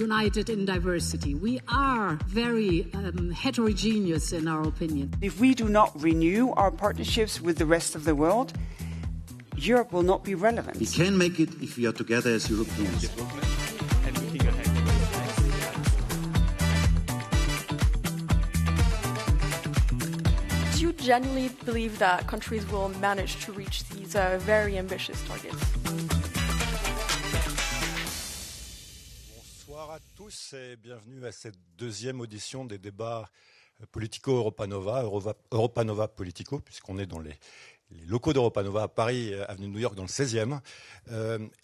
united in diversity. We are very heterogeneous in our opinion. If we do not renew our partnerships with the rest of the world, Europe will not be relevant. We can make it if we are together as Europeans. Do you genuinely believe that countries will manage to reach these very ambitious targets? Bonsoir à tous et bienvenue à cette deuxième audition des débats Politico-Europanova, Europanova Politico, puisqu'on est dans les locaux d'Europanova à Paris, avenue de New York, dans le 16e.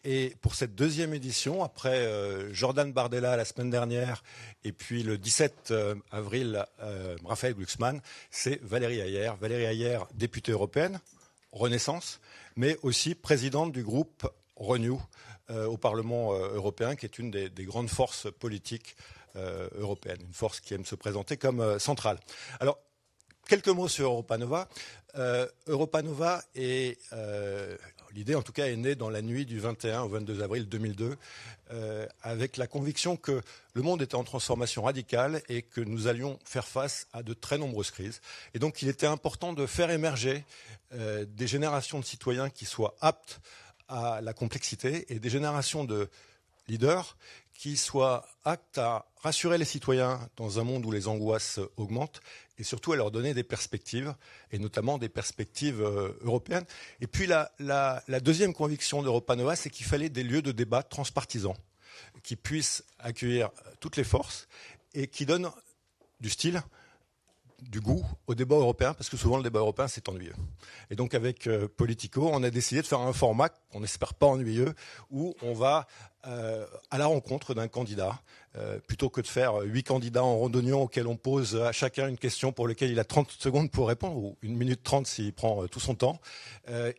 Et pour cette deuxième édition, après Jordan Bardella la semaine dernière, et puis le 17 avril, Raphaël Glucksmann, c'est Valérie Hayer. Valérie Hayer, députée européenne, Renaissance, mais aussi présidente du groupe Renew au Parlement européen, qui est une des grandes forces politiques européennes, une force qui aime se présenter comme centrale. Alors, quelques mots sur Europanova. Europanova est, l'idée en tout cas est née dans la nuit du 21 au 22 avril 2002, avec la conviction que le monde était en transformation radicale et que nous allions faire face à de très nombreuses crises. Et donc il était important de faire émerger des générations de citoyens qui soient aptes à la complexité et des générations de leaders qui soient aptes à rassurer les citoyens dans un monde où les angoisses augmentent et surtout à leur donner des perspectives, et notamment des perspectives européennes. Et puis la deuxième conviction d'Europanova, c'est qu'il fallait des lieux de débat transpartisans qui puissent accueillir toutes les forces et qui donnent du style, du goût au débat européen, parce que souvent le débat européen c'est ennuyeux. Et donc avec Politico, on a décidé de faire un format qu'on n'espère pas ennuyeux, où on va à la rencontre d'un candidat, plutôt que de faire 8 candidats en rondognon auxquels on pose à chacun une question pour laquelle il a 30 secondes pour répondre, ou 1 minute 30 s'il prend tout son temps.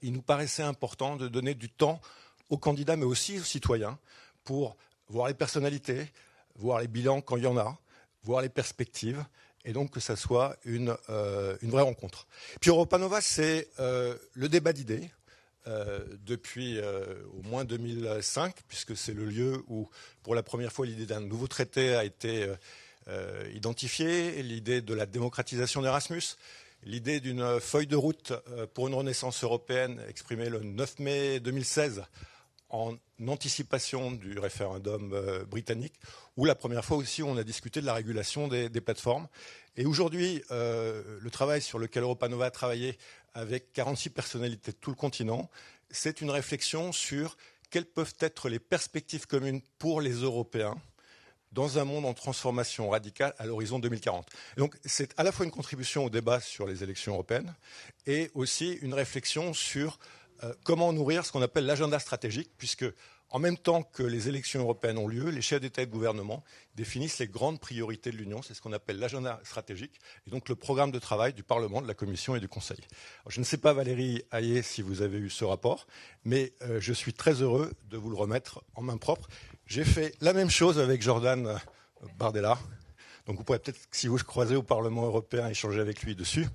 Il nous paraissait important de donner du temps aux candidats, mais aussi aux citoyens, pour voir les personnalités, voir les bilans quand il y en a, voir les perspectives, et donc que ça soit une vraie rencontre. Puis Europanova, c'est le débat d'idées depuis au moins 2005, puisque c'est le lieu où, pour la première fois, l'idée d'un nouveau traité a été identifiée, l'idée de la démocratisation d'Erasmus, l'idée d'une feuille de route pour une renaissance européenne exprimée le 9 mai 2016 en anticipation du référendum britannique, où la première fois aussi on a discuté de la régulation des plateformes. Et aujourd'hui, le travail sur lequel Europanova a travaillé avec 46 personnalités de tout le continent, c'est une réflexion sur quelles peuvent être les perspectives communes pour les Européens dans un monde en transformation radicale à l'horizon 2040. Et donc c'est à la fois une contribution au débat sur les élections européennes et aussi une réflexion sur comment nourrir ce qu'on appelle l'agenda stratégique, puisque en même temps que les élections européennes ont lieu, les chefs d'État et de gouvernement définissent les grandes priorités de l'Union. C'est ce qu'on appelle l'agenda stratégique et donc le programme de travail du Parlement, de la Commission et du Conseil. Alors, je ne sais pas, Valérie Hayer, si vous avez eu ce rapport, mais je suis très heureux de vous le remettre en main propre. J'ai fait la même chose avec Jordan Bardella. Donc vous pourrez peut-être, si vous le croisez au Parlement européen, échanger avec lui dessus.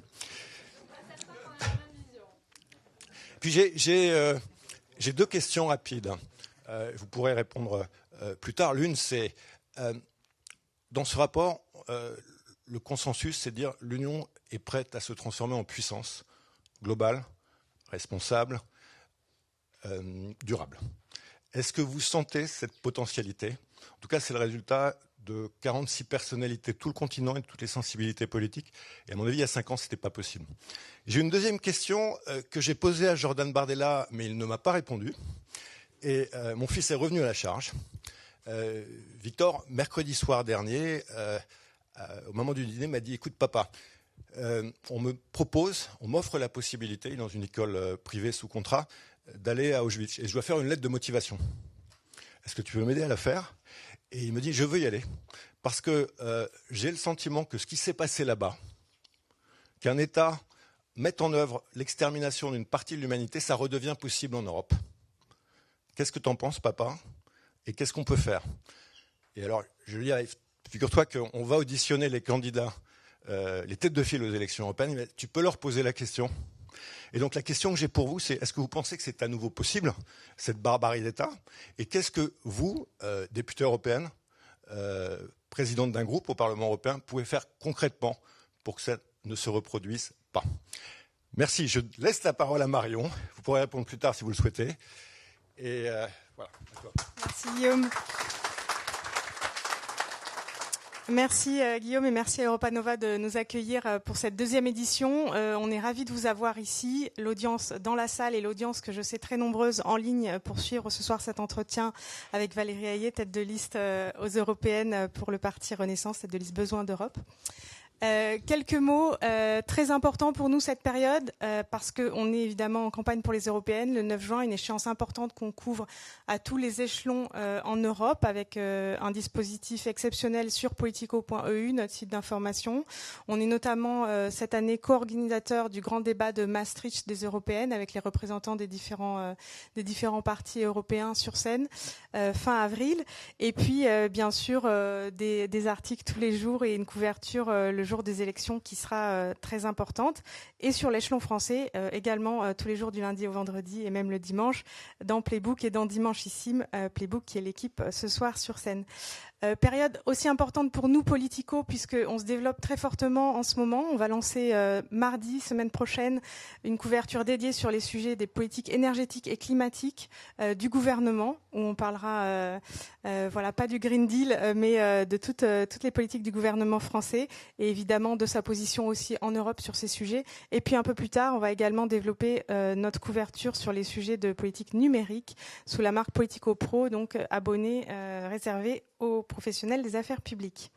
Puis j'ai 2 questions rapides. Vous pourrez répondre plus tard. L'une, c'est, dans ce rapport, le consensus, c'est de dire l'Union est prête à se transformer en puissance globale, responsable, durable. Est-ce que vous sentez cette potentialité ? En tout cas, c'est le résultat de 46 personnalités de tout le continent et de toutes les sensibilités politiques. Et à mon avis, il y a 5 ans, ce n'était pas possible. J'ai une deuxième question que j'ai posée à Jordan Bardella, mais il ne m'a pas répondu. Et mon fils est revenu à la charge. Victor, mercredi soir dernier, au moment du dîner, m'a dit « Écoute, papa, on m'offre la possibilité, dans une école privée sous contrat, d'aller à Auschwitz. Et je dois faire une lettre de motivation. Est-ce que tu veux m'aider à la faire ?» Et il me dit « Je veux y aller. Parce que j'ai le sentiment que ce qui s'est passé là-bas, qu'un État mette en œuvre l'extermination d'une partie de l'humanité, ça redevient possible en Europe. Qu'est-ce que tu en penses, papa ? Et qu'est-ce qu'on peut faire ?» Et alors, je lui dis, figure-toi qu'on va auditionner les candidats, les têtes de file aux élections européennes, mais tu peux leur poser la question. Et donc la question que j'ai pour vous, c'est est-ce que vous pensez que c'est à nouveau possible, cette barbarie d'État ? Et qu'est-ce que vous, députée européenne, présidente d'un groupe au Parlement européen, pouvez faire concrètement pour que ça ne se reproduise pas? Merci. Je laisse la parole à Marion. Vous pourrez répondre plus tard si vous le souhaitez. Et voilà. Merci Guillaume. Merci Guillaume et merci à Europa Nova de nous accueillir pour cette deuxième édition. On est ravis de vous avoir ici, l'audience dans la salle et l'audience que je sais très nombreuse en ligne pour suivre ce soir cet entretien avec Valérie Hayé, tête de liste aux européennes pour le parti Renaissance, tête de liste Besoin d'Europe. Quelques mots très importants pour nous cette période parce qu'on est évidemment en campagne pour les européennes. Le 9 juin, une échéance importante qu'on couvre à tous les échelons en Europe avec un dispositif exceptionnel sur politico.eu, notre site d'information. On est notamment cette année co-organisateur du grand débat de Maastricht des européennes avec les représentants des différents partis européens sur scène fin avril. Et puis bien sûr des articles tous les jours et une couverture le jour des élections qui sera très importante, et sur l'échelon français également tous les jours du lundi au vendredi et même le dimanche dans Playbook et dans Dimanchissime, Playbook qui est l'équipe ce soir sur scène. Période aussi importante pour nous politico puisqu'on se développe très fortement en ce moment. On va lancer mardi, semaine prochaine, une couverture dédiée sur les sujets des politiques énergétiques et climatiques du gouvernement, où on parlera pas du Green Deal mais de toutes les politiques du gouvernement français et évidemment de sa position aussi en Europe sur ces sujets. Et puis un peu plus tard, on va également développer notre couverture sur les sujets de politique numérique sous la marque Politico Pro, donc abonné réservé aux professionnels des affaires publiques.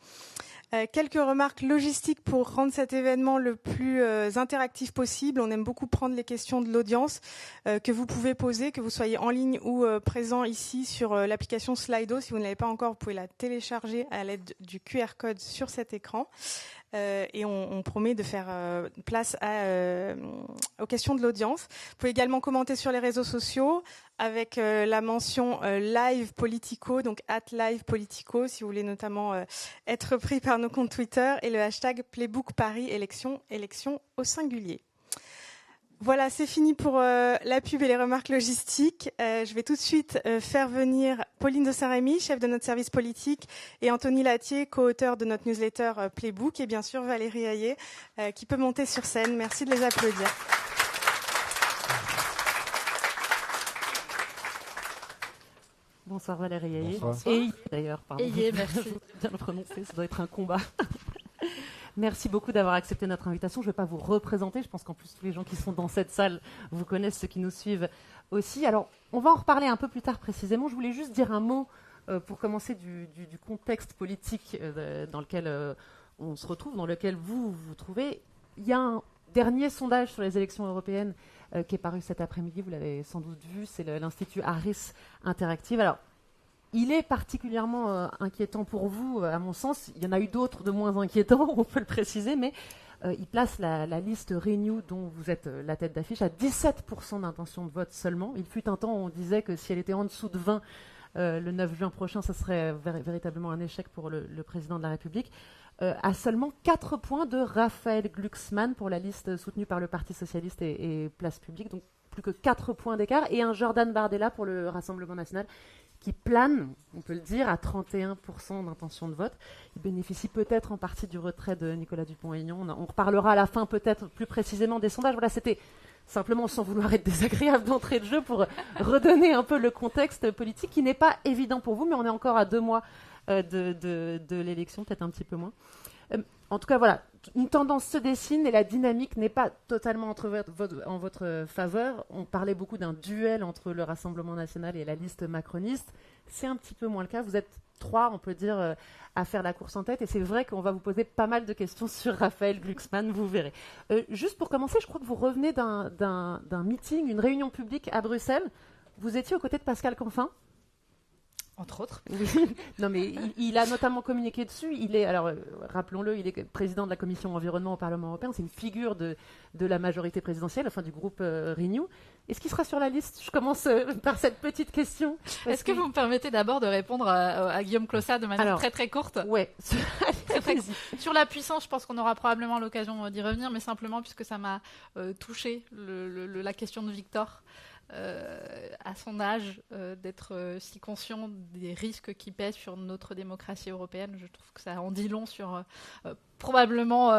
Quelques remarques logistiques pour rendre cet événement le plus interactif possible. On aime beaucoup prendre les questions de l'audience que vous pouvez poser, que vous soyez en ligne ou présent ici sur l'application Slido. Si vous ne l'avez pas encore, vous pouvez la télécharger à l'aide du QR code sur cet écran. Et on promet de faire place aux questions de l'audience. Vous pouvez également commenter sur les réseaux sociaux avec la mention Live Politico, donc @LivePolitico, si vous voulez notamment être pris par nos comptes Twitter, et le hashtag Playbook Paris élection au singulier. Voilà, c'est fini pour la pub et les remarques logistiques. Je vais tout de suite faire venir Pauline de Saint-Rémy, chef de notre service politique, et Anthony Latier, co-auteur de notre newsletter Playbook, et bien sûr Valérie Hayé, qui peut monter sur scène. Merci de les applaudir. Bonsoir Valérie Hayé. Bonsoir. Et d'ailleurs, pardon. Hayé, merci. Je voudrais bien le prononcer, ça doit être un combat. Merci beaucoup d'avoir accepté notre invitation. Je ne vais pas vous représenter. Je pense qu'en plus, tous les gens qui sont dans cette salle vous connaissent, ceux qui nous suivent aussi. Alors, on va en reparler un peu plus tard précisément. Je voulais juste dire un mot pour commencer du contexte politique dans lequel on se retrouve, dans lequel vous vous trouvez. Il y a un dernier sondage sur les élections européennes qui est paru cet après-midi. Vous l'avez sans doute vu. C'est l'Institut Harris Interactive. Alors, il est particulièrement inquiétant pour vous, à mon sens. Il y en a eu d'autres de moins inquiétants, on peut le préciser, mais il place la liste Renew, dont vous êtes la tête d'affiche, à 17% d'intention de vote seulement. Il fut un temps où on disait que si elle était en dessous de 20 le 9 juin prochain, ça serait véritablement un échec pour le président de la République. À seulement 4 points de Raphaël Glucksmann pour la liste soutenue par le Parti Socialiste et Place Publique, donc plus que 4 points d'écart, et un Jordan Bardella pour le Rassemblement National, qui plane, on peut le dire, à 31% d'intention de vote. Il bénéficie peut-être en partie du retrait de Nicolas Dupont-Aignan. On reparlera à la fin peut-être plus précisément des sondages. Voilà, c'était simplement, sans vouloir être désagréable d'entrée de jeu, pour redonner un peu le contexte politique qui n'est pas évident pour vous, mais on est encore à 2 mois de l'élection, peut-être un petit peu moins. En tout cas, voilà, une tendance se dessine et la dynamique n'est pas totalement en votre faveur. On parlait beaucoup d'un duel entre le Rassemblement national et la liste macroniste. C'est un petit peu moins le cas. Vous êtes 3, on peut dire, à faire la course en tête. Et c'est vrai qu'on va vous poser pas mal de questions sur Raphaël Glucksmann, vous verrez. Juste pour commencer, je crois que vous revenez d'un meeting, une réunion publique à Bruxelles. Vous étiez aux côtés de Pascal Canfin. Entre autres. Oui. Non, mais il a notamment communiqué dessus. Il est, alors rappelons-le, il est président de la commission environnement au Parlement européen. C'est une figure de la majorité présidentielle, enfin du groupe Renew. Est-ce qu'il sera sur la liste? Je commence par cette petite question. Est-ce que vous me permettez d'abord de répondre à Guillaume Clossat de manière très très courte? Ouais. Très. Sur la puissance, je pense qu'on aura probablement l'occasion d'y revenir, mais simplement puisque ça m'a touché la question de Victor. à son âge, d'être si conscient des risques qui pèsent sur notre démocratie européenne. Je trouve que ça en dit long sur probablement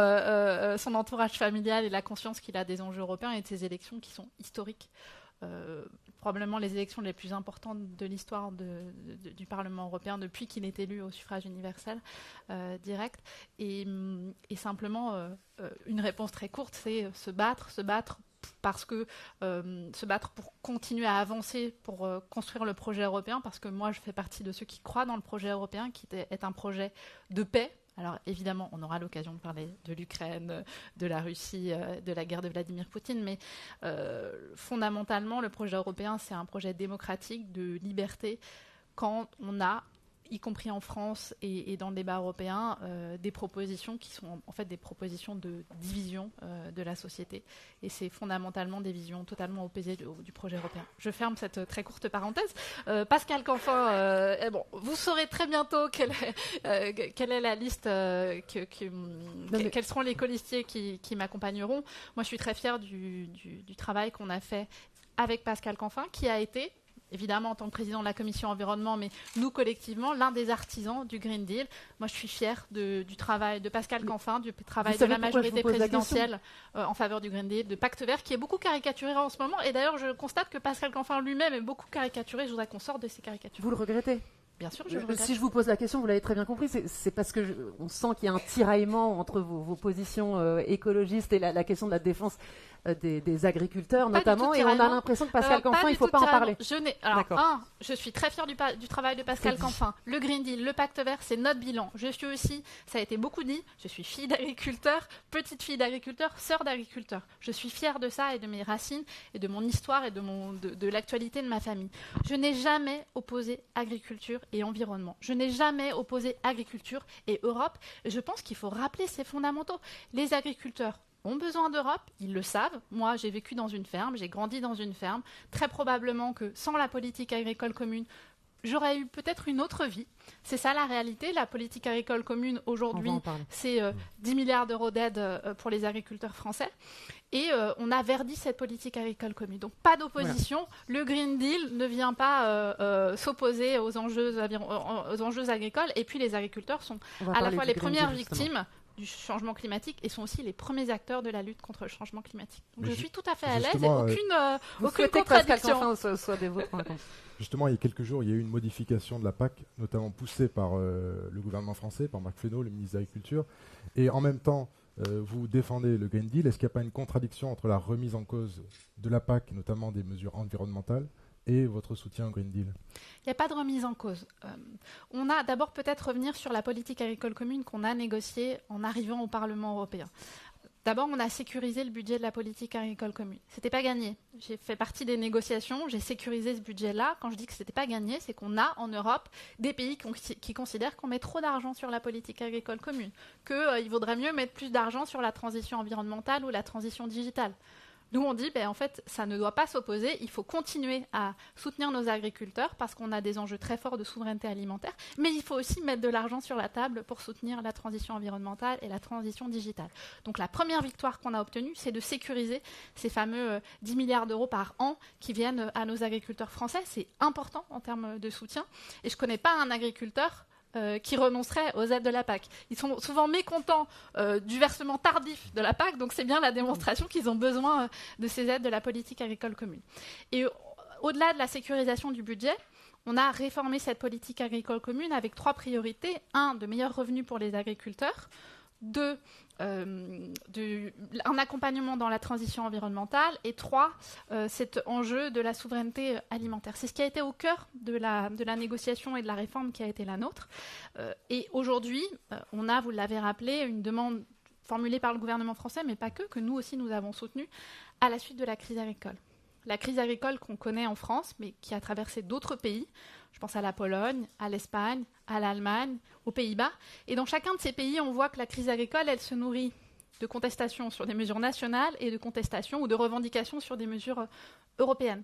son entourage familial et la conscience qu'il a des enjeux européens et de ces élections qui sont historiques. Probablement les élections les plus importantes de l'histoire du Parlement européen depuis qu'il est élu au suffrage universel direct. Et simplement, une réponse très courte, c'est se battre parce que se battre pour continuer à avancer, pour construire le projet européen, parce que moi je fais partie de ceux qui croient dans le projet européen, qui est un projet de paix. Alors évidemment, on aura l'occasion de parler de l'Ukraine, de la Russie, de la guerre de Vladimir Poutine, mais fondamentalement, le projet européen, c'est un projet démocratique de liberté quand on a, y compris en France et dans le débat européen, des propositions qui sont en fait des propositions de division de la société. Et c'est fondamentalement des visions totalement opposées du projet européen. Je ferme cette très courte parenthèse. Pascal Canfin, vous saurez très bientôt quelle est la liste, quels seront les colistiers qui m'accompagneront. Moi, je suis très fière du travail qu'on a fait avec Pascal Canfin, qui a été, évidemment en tant que président de la commission environnement, mais nous collectivement, l'un des artisans du Green Deal. Moi, je suis fière du travail de Pascal Canfin, du travail de la majorité présidentielle en faveur du Green Deal, de Pacte Vert, qui est beaucoup caricaturé en ce moment. Et d'ailleurs, je constate que Pascal Canfin lui-même est beaucoup caricaturé. Je voudrais qu'on sorte de ces caricatures. Vous le regrettez ? Bien sûr, je le regrette. Si je vous pose la question, vous l'avez très bien compris, c'est parce que on sent qu'il y a un tiraillement entre vos positions écologistes et la question de la défense des agriculteurs notamment, et on a l'impression que Pascal Canfin, il ne faut pas en parler. Je suis très fière du travail de Pascal Canfin. Le Green Deal, le Pacte Vert, c'est notre bilan. Je suis aussi, ça a été beaucoup dit, je suis fille d'agriculteur, petite fille d'agriculteur, sœur d'agriculteur. Je suis fière de ça et de mes racines et de mon histoire et de l'actualité de ma famille. Je n'ai jamais opposé agriculture et environnement. Je n'ai jamais opposé agriculture et Europe. Et je pense qu'il faut rappeler ces fondamentaux. Les agriculteurs ont besoin d'Europe, ils le savent. Moi, j'ai vécu dans une ferme, j'ai grandi dans une ferme. Très probablement que sans la politique agricole commune, j'aurais eu peut-être une autre vie. C'est ça la réalité. La politique agricole commune, aujourd'hui, c'est 10 milliards d'euros d'aide pour les agriculteurs français. Et on a verdi cette politique agricole commune. Donc, pas d'opposition. Voilà. Le Green Deal ne vient pas s'opposer aux enjeux agricoles. Et puis, les agriculteurs sont à la fois les premières victimes du changement climatique et sont aussi les premiers acteurs de la lutte contre le changement climatique. Donc je suis tout à fait à l'aise et aucune contradiction. Soit des vôtres. Justement, il y a quelques jours, il y a eu une modification de la PAC, notamment poussée par le gouvernement français, par Marc Fesneau, le ministre de l'Agriculture. Et en même temps, vous défendez le Green Deal. Est-ce qu'il n'y a pas une contradiction entre la remise en cause de la PAC, notamment des mesures environnementales, et votre soutien au Green Deal? Il n'y a pas de remise en cause. On a d'abord peut-être revenir sur la politique agricole commune qu'on a négociée en arrivant au Parlement européen. D'abord, on a sécurisé le budget de la politique agricole commune. Ce n'était pas gagné. J'ai fait partie des négociations, j'ai sécurisé ce budget-là. Quand je dis que ce n'était pas gagné, c'est qu'on a en Europe des pays qui considèrent qu'on met trop d'argent sur la politique agricole commune, qu'il vaudrait mieux mettre plus d'argent sur la transition environnementale ou la transition digitale. Nous, on dit, en fait, ça ne doit pas s'opposer. Il faut continuer à soutenir nos agriculteurs parce qu'on a des enjeux très forts de souveraineté alimentaire. Mais il faut aussi mettre de l'argent sur la table pour soutenir la transition environnementale et la transition digitale. Donc, la première victoire qu'on a obtenue, c'est de sécuriser ces fameux 10 milliards d'euros par an qui viennent à nos agriculteurs français. C'est important en termes de soutien. Et je ne connais pas un agriculteur qui renonceraient aux aides de la PAC. Ils sont souvent mécontents du versement tardif de la PAC, donc c'est bien la démonstration qu'ils ont besoin de ces aides de la politique agricole commune. Et au-delà de la sécurisation du budget, on a réformé cette politique agricole commune avec 3 priorités. 1, de meilleurs revenus pour les agriculteurs. 2, un accompagnement dans la transition environnementale. Et 3, cet enjeu de la souveraineté alimentaire. C'est ce qui a été au cœur de la négociation et de la réforme qui a été la nôtre. Et aujourd'hui, on a, vous l'avez rappelé, une demande formulée par le gouvernement français, mais pas que nous aussi nous avons soutenu, à la suite de la crise agricole. La crise agricole qu'on connaît en France, mais qui a traversé d'autres pays. Je pense à la Pologne, à l'Espagne, à l'Allemagne, aux Pays-Bas. Et dans chacun de ces pays, on voit que la crise agricole, elle se nourrit de contestations sur des mesures nationales et de contestations ou de revendications sur des mesures européenne.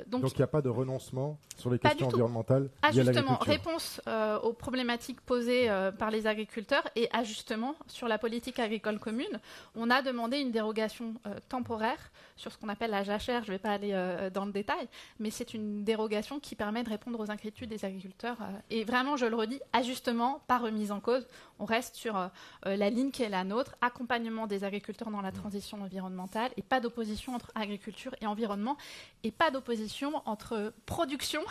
Donc il n'y a pas de renoncement sur les questions environnementales liées à Ajustement, l'agriculture. réponse aux problématiques posées par les agriculteurs et ajustement sur la politique agricole commune. On a demandé une dérogation temporaire sur ce qu'on appelle la jachère. Je ne vais pas aller dans le détail, mais c'est une dérogation qui permet de répondre aux inquiétudes des agriculteurs. Et vraiment, je le redis, ajustement, pas remise en cause. On reste sur la ligne qui est la nôtre, accompagnement des agriculteurs dans la transition environnementale et pas d'opposition entre agriculture et environnement et pas d'opposition entre production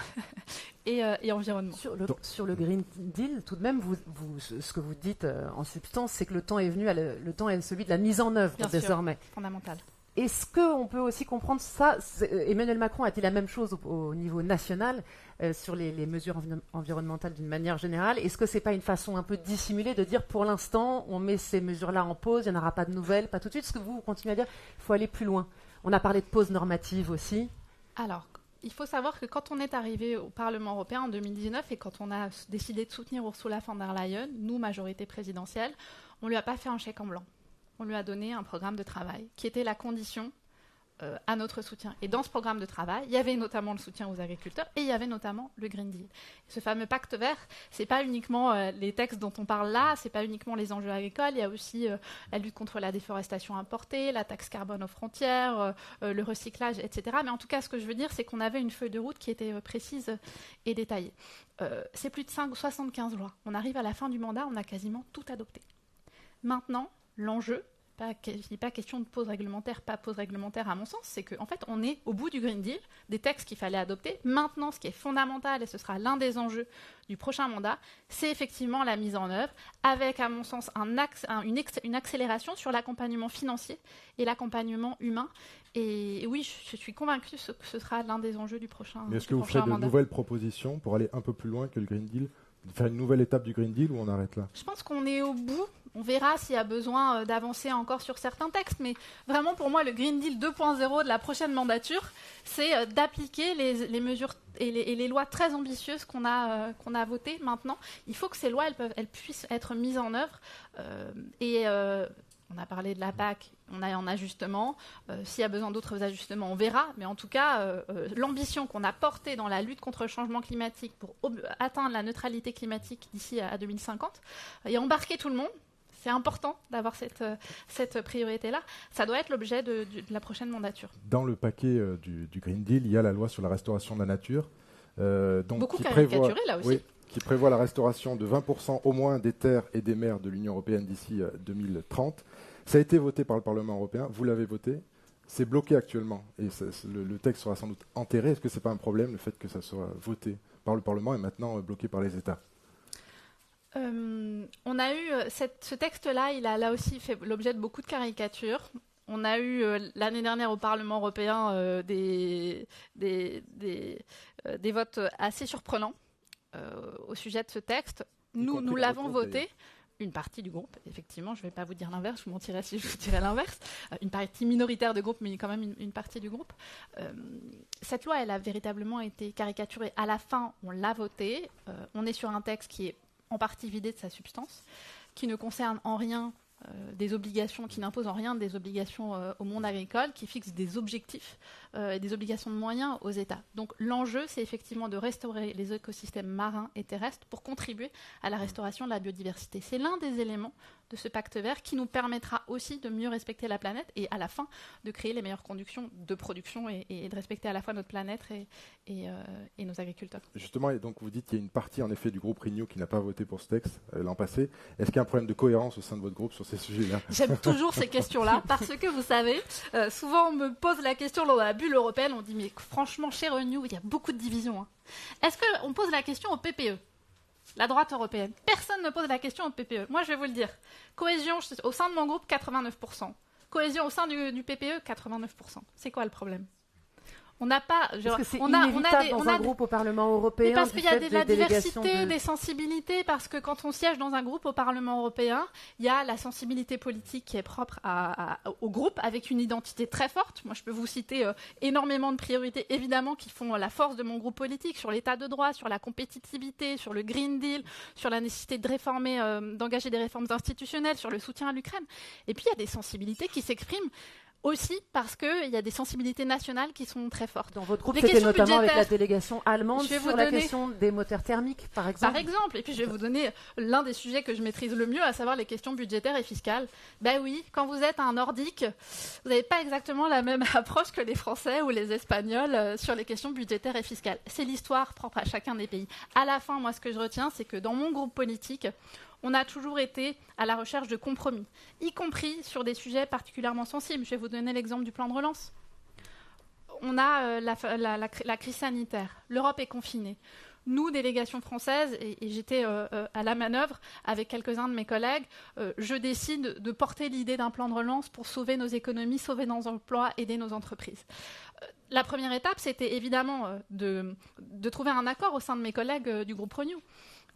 et environnement. Sur le Green Deal, tout de même, ce que vous dites en substance, c'est que le temps est venu, le temps est celui de la mise en œuvre désormais. Fondamental. Est-ce qu'on peut aussi comprendre ça? Emmanuel Macron a dit la même chose au niveau national sur les mesures environnementales d'une manière générale. Est-ce que ce n'est pas une façon un peu dissimulée de dire pour l'instant, on met ces mesures-là en pause, il n'y en aura pas de nouvelles, pas tout de suite? Est-ce que vous continuez à dire qu'il faut aller plus loin? On a parlé de pause normative aussi. Alors, il faut savoir que quand on est arrivé au Parlement européen en 2019 et quand on a décidé de soutenir Ursula von der Leyen, nous, majorité présidentielle, on ne lui a pas fait un chèque en blanc. On lui a donné un programme de travail qui était la condition à notre soutien. Et dans ce programme de travail, il y avait notamment le soutien aux agriculteurs et il y avait notamment le Green Deal. Ce fameux pacte vert, ce n'est pas uniquement les textes dont on parle là, ce n'est pas uniquement les enjeux agricoles, il y a aussi la lutte contre la déforestation importée, la taxe carbone aux frontières, le recyclage, etc. Mais en tout cas, ce que je veux dire, c'est qu'on avait une feuille de route qui était précise et détaillée. C'est plus de 75 lois. On arrive à la fin du mandat, on a quasiment tout adopté. Maintenant, l'enjeu, il n'est pas question de pause réglementaire, pas pause réglementaire à mon sens, c'est qu'en fait on est au bout du Green Deal, des textes qu'il fallait adopter. Maintenant, ce qui est fondamental, et ce sera l'un des enjeux du prochain mandat, c'est effectivement la mise en œuvre, avec à mon sens une accélération sur l'accompagnement financier et l'accompagnement humain. Et oui, je suis convaincue que ce sera l'un des enjeux du prochain mandat. Mais est-ce que vous ferez de nouvelles propositions pour aller un peu plus loin que le Green Deal, faire une nouvelle étape du Green Deal ou on arrête là? Je pense qu'on est au bout. On verra s'il y a besoin d'avancer encore sur certains textes. Mais vraiment, pour moi, le Green Deal 2.0 de la prochaine mandature, c'est d'appliquer les mesures et les lois très ambitieuses qu'on a votées maintenant. Il faut que ces lois, elles puissent être mises en œuvre. On a parlé de la PAC, on a un ajustement. S'il y a besoin d'autres ajustements, on verra. Mais en tout cas, l'ambition qu'on a portée dans la lutte contre le changement climatique pour atteindre la neutralité climatique d'ici à 2050 et embarquer tout le monde, c'est important d'avoir cette priorité-là. Ça doit être l'objet de la prochaine mandature. Dans le paquet du Green Deal, il y a la loi sur la restauration de la nature. Beaucoup caricaturée, là aussi. Oui, qui prévoit la restauration de 20% au moins des terres et des mers de l'Union européenne d'ici 2030. Ça a été voté par le Parlement européen, vous l'avez voté, c'est bloqué actuellement et le texte sera sans doute enterré. Est-ce que ce n'est pas un problème, le fait que ça soit voté par le Parlement et maintenant bloqué par les États? On a eu ce texte-là, il a là aussi fait l'objet de beaucoup de caricatures. On a eu l'année dernière au Parlement européen des votes assez surprenants au sujet de ce texte. Nous l'avons voté. Une partie du groupe, effectivement, je ne vais pas vous dire l'inverse, je vous mentirais si je vous dirais l'inverse. Une partie minoritaire de groupe, mais quand même une partie du groupe. Cette loi, elle a véritablement été caricaturée. À la fin, on l'a votée. On est sur un texte qui est en partie vidé de sa substance, qui ne concerne en rien des obligations, qui n'impose en rien des obligations au monde agricole, qui fixe des objectifs et des obligations de moyens aux États. Donc l'enjeu, c'est effectivement de restaurer les écosystèmes marins et terrestres pour contribuer à la restauration de la biodiversité. C'est l'un des éléments de ce pacte vert qui nous permettra aussi de mieux respecter la planète et à la fin de créer les meilleures conditions de production et de respecter à la fois notre planète et nos agriculteurs. Justement, et donc vous dites qu'il y a une partie en effet du groupe Renew qui n'a pas voté pour ce texte l'an passé. Est-ce qu'il y a un problème de cohérence au sein de votre groupe sur ces sujets-là? J'aime toujours ces questions-là parce que vous savez, souvent on me pose la question dans la bulle européenne, on dit mais franchement chez Renew il y a beaucoup de divisions. Hein. Est-ce qu'on pose la question au PPE? La droite européenne. Personne ne pose la question au PPE. Moi, je vais vous le dire. Cohésion au sein de mon groupe, 89%. Cohésion au sein du PPE, 89%. C'est quoi le problème? On n'a pas. Parce que c'est inévitable dans un groupe au Parlement européen. Mais parce qu'il y a de la diversité, des sensibilités. Parce que quand on siège dans un groupe au Parlement européen, il y a la sensibilité politique qui est propre au groupe, avec une identité très forte. Moi, je peux vous citer énormément de priorités, évidemment, qui font la force de mon groupe politique, sur l'état de droit, sur la compétitivité, sur le Green Deal, sur la nécessité de réformer, d'engager des réformes institutionnelles, sur le soutien à l'Ukraine. Et puis, il y a des sensibilités qui s'expriment aussi parce qu'il y a des sensibilités nationales qui sont très fortes. Dans votre groupe, c'était notamment avec la délégation allemande sur la question des moteurs thermiques, par exemple. Par exemple, et puis je vais vous donner l'un des sujets que je maîtrise le mieux, à savoir les questions budgétaires et fiscales. Ben oui, quand vous êtes un Nordique, vous n'avez pas exactement la même approche que les Français ou les Espagnols sur les questions budgétaires et fiscales. C'est l'histoire propre à chacun des pays. À la fin, moi, ce que je retiens, c'est que dans mon groupe politique, on a toujours été à la recherche de compromis, y compris sur des sujets particulièrement sensibles. Je vais vous donner l'exemple du plan de relance. On a la crise sanitaire. L'Europe est confinée. Nous, délégation française, et j'étais à la manœuvre avec quelques-uns de mes collègues, je décide de porter l'idée d'un plan de relance pour sauver nos économies, sauver nos emplois, aider nos entreprises. La première étape, c'était évidemment de trouver un accord au sein de mes collègues du groupe Renew.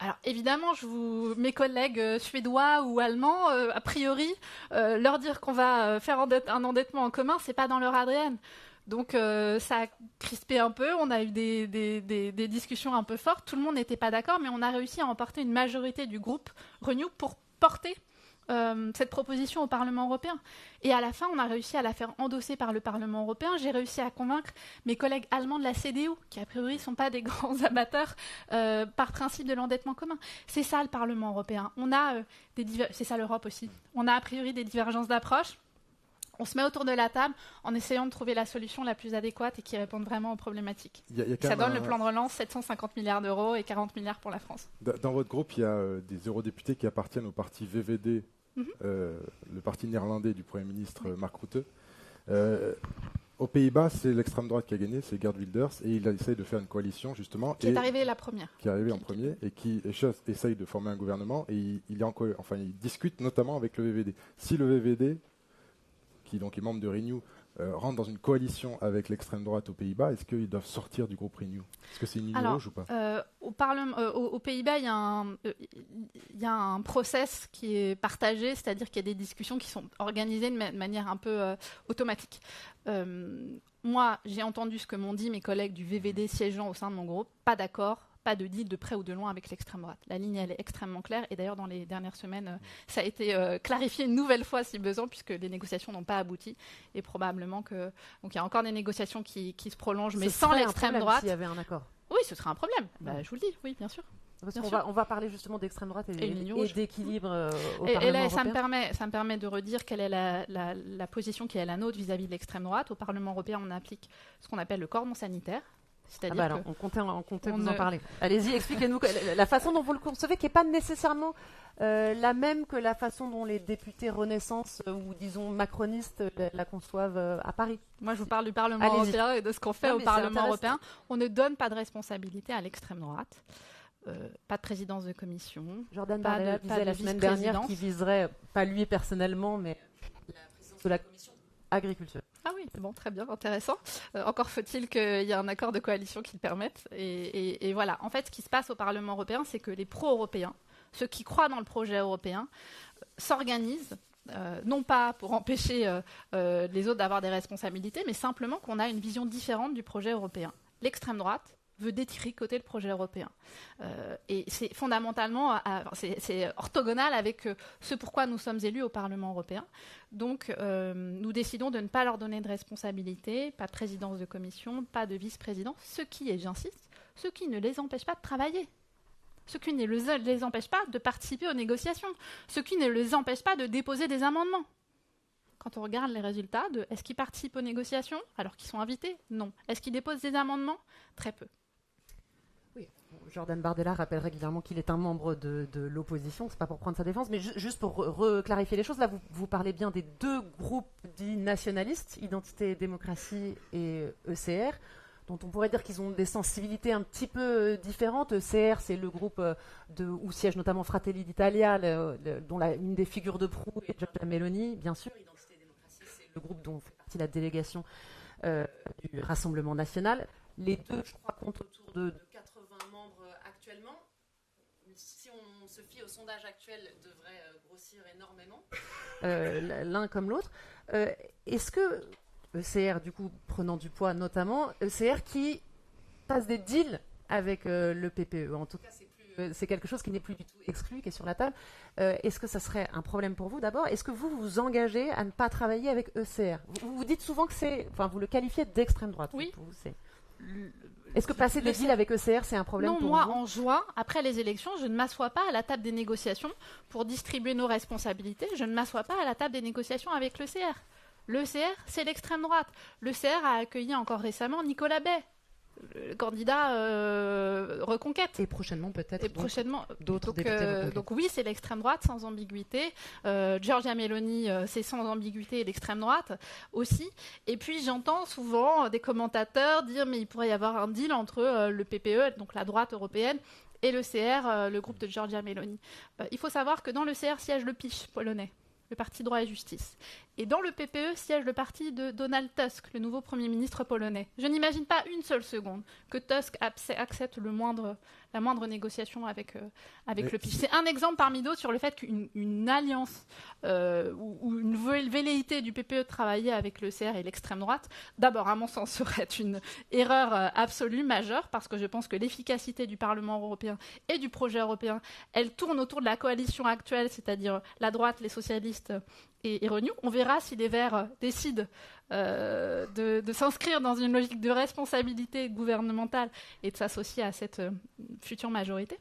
Alors évidemment, mes collègues suédois ou allemands, a priori, leur dire qu'on va faire un endettement en commun, c'est pas dans leur ADN. Donc ça a crispé un peu, on a eu des discussions un peu fortes, tout le monde n'était pas d'accord, mais on a réussi à emporter une majorité du groupe Renew pour porter cette proposition au Parlement européen. Et à la fin, on a réussi à la faire endosser par le Parlement européen. J'ai réussi à convaincre mes collègues allemands de la CDU, qui a priori ne sont pas des grands amateurs par principe de l'endettement commun. C'est ça le Parlement européen. C'est ça l'Europe aussi. On a a priori des divergences d'approche. On se met autour de la table en essayant de trouver la solution la plus adéquate et qui réponde vraiment aux problématiques. Ça donne le plan de relance, 750 milliards d'euros et 40 milliards pour la France. Dans votre groupe, il y a des eurodéputés qui appartiennent au parti VVD, le parti néerlandais du Premier ministre Mark Rutte. Aux Pays-Bas, c'est l'extrême droite qui a gagné, c'est Geert Wilders, et il essaye de faire une coalition, justement. Qui est arrivée la première. Qui est arrivée en premier, et qui essaye de former un gouvernement, et il discute notamment avec le VVD. Si le VVD, qui donc est membre de Renew, rentre dans une coalition avec l'extrême droite aux Pays-Bas, est-ce qu'ils doivent sortir du groupe Renew? Est-ce que c'est une ligne rouge ou pas? Aux Pays-Bas, il y a un process qui est partagé, c'est-à-dire qu'il y a des discussions qui sont organisées de manière un peu automatique. Moi, j'ai entendu ce que m'ont dit mes collègues du VVD siégeant au sein de mon groupe, pas d'accord, pas de deal de près ou de loin avec l'extrême droite. La ligne, elle est extrêmement claire. Et d'ailleurs, dans les dernières semaines, ça a été clarifié une nouvelle fois, si besoin, puisque les négociations n'ont pas abouti. Et probablement que... Donc, il y a encore des négociations qui se prolongent, mais sans l'extrême droite. S'il y avait un accord. Oui, ce serait un problème. Je vous le dis, oui, bien sûr. On va parler justement d'extrême droite et d'équilibre au Parlement européen. Ça me permet de redire quelle est la position qui est la nôtre vis-à-vis de l'extrême droite. Au Parlement européen, on applique ce qu'on appelle le cordon sanitaire. Alors, on comptait vous en parler. Allez-y, expliquez-nous la façon dont vous le concevez, qui n'est pas nécessairement la même que la façon dont les députés Renaissance ou disons macronistes la conçoivent à Paris. Moi, je vous parle du Parlement européen et de ce qu'on fait au Parlement européen. On ne donne pas de responsabilité à l'extrême droite. Pas de présidence de commission. Jordan Bardella disait la semaine dernière qu'il viserait, pas lui personnellement, mais la présidence de la commission agriculture. Ah oui, bon, très bien, intéressant. Encore faut-il qu'il y ait un accord de coalition qui le permette. Et voilà, en fait, ce qui se passe au Parlement européen, c'est que les pro-européens, ceux qui croient dans le projet européen, s'organisent, non pas pour empêcher les autres d'avoir des responsabilités, mais simplement qu'on a une vision différente du projet européen. L'extrême droite veut détricoter le projet européen. Et c'est fondamentalement, c'est orthogonal avec ce pourquoi nous sommes élus au Parlement européen. Donc, nous décidons de ne pas leur donner de responsabilité, pas de présidence de commission, pas de vice-président, ce qui, et j'insiste, ce qui ne les empêche pas de travailler. Ce qui ne les empêche pas de participer aux négociations. Ce qui ne les empêche pas de déposer des amendements. Quand on regarde les résultats, est-ce qu'ils participent aux négociations alors qu'ils sont invités? Non. Est-ce qu'ils déposent des amendements? Très peu. Jordan Bardella rappelle régulièrement qu'il est un membre de l'opposition, c'est pas pour prendre sa défense, mais juste pour reclarifier les choses, là vous parlez bien des deux groupes dits nationalistes, Identité et Démocratie et ECR, dont on pourrait dire qu'ils ont des sensibilités un petit peu différentes. ECR, c'est le groupe où siège notamment Fratelli d'Italia, dont une des figures de proue est Giorgia Meloni, bien sûr. Identité et Démocratie, c'est le groupe dont fait partie la délégation du Rassemblement national. Les deux, je crois, comptent autour de 80 membres actuellement. Si on se fie au sondage actuel, devrait grossir énormément, l'un comme l'autre. Est-ce que ECR, du coup, prenant du poids notamment, ECR qui passe des deals avec le PPE, en tout cas c'est plus c'est quelque chose qui n'est plus du tout exclu, qui est sur la table. Est-ce que ça serait un problème pour vous d'abord? Est-ce que vous vous engagez à ne pas travailler avec ECR? Vous dites souvent que vous le qualifiez d'extrême droite. Oui. Pour vous, est-ce que passer des deals avec ECR, c'est un problème pour vous? Non, moi, en juin, après les élections, je ne m'assois pas à la table des négociations pour distribuer nos responsabilités. Je ne m'assois pas à la table des négociations avec l'ECR. L'ECR, c'est l'extrême droite. L'ECR a accueilli encore récemment Nicolas Bay, le candidat Reconquête. Et prochainement peut-être d'autres députés. Donc oui, c'est l'extrême droite sans ambiguïté. Giorgia Meloni, c'est sans ambiguïté l'extrême droite aussi. Et puis j'entends souvent des commentateurs dire mais il pourrait y avoir un deal entre le PPE, donc la droite européenne, et le CR, le groupe de Giorgia Meloni. Il faut savoir que dans le CR siège le PiS polonais, le Parti droit et justice. Et dans le PPE siège le parti de Donald Tusk, le nouveau Premier ministre polonais. Je n'imagine pas une seule seconde que Tusk accepte la moindre négociation avec le PiS. C'est un exemple parmi d'autres sur le fait qu'une alliance ou une velléité du PPE de travailler avec le CR et l'extrême droite, d'abord, à mon sens, serait une erreur absolue, majeure, parce que je pense que l'efficacité du Parlement européen et du projet européen, elle tourne autour de la coalition actuelle, c'est-à-dire la droite, les socialistes et Renew. On verra si les Verts décident de s'inscrire dans une logique de responsabilité gouvernementale et de s'associer à cette future majorité.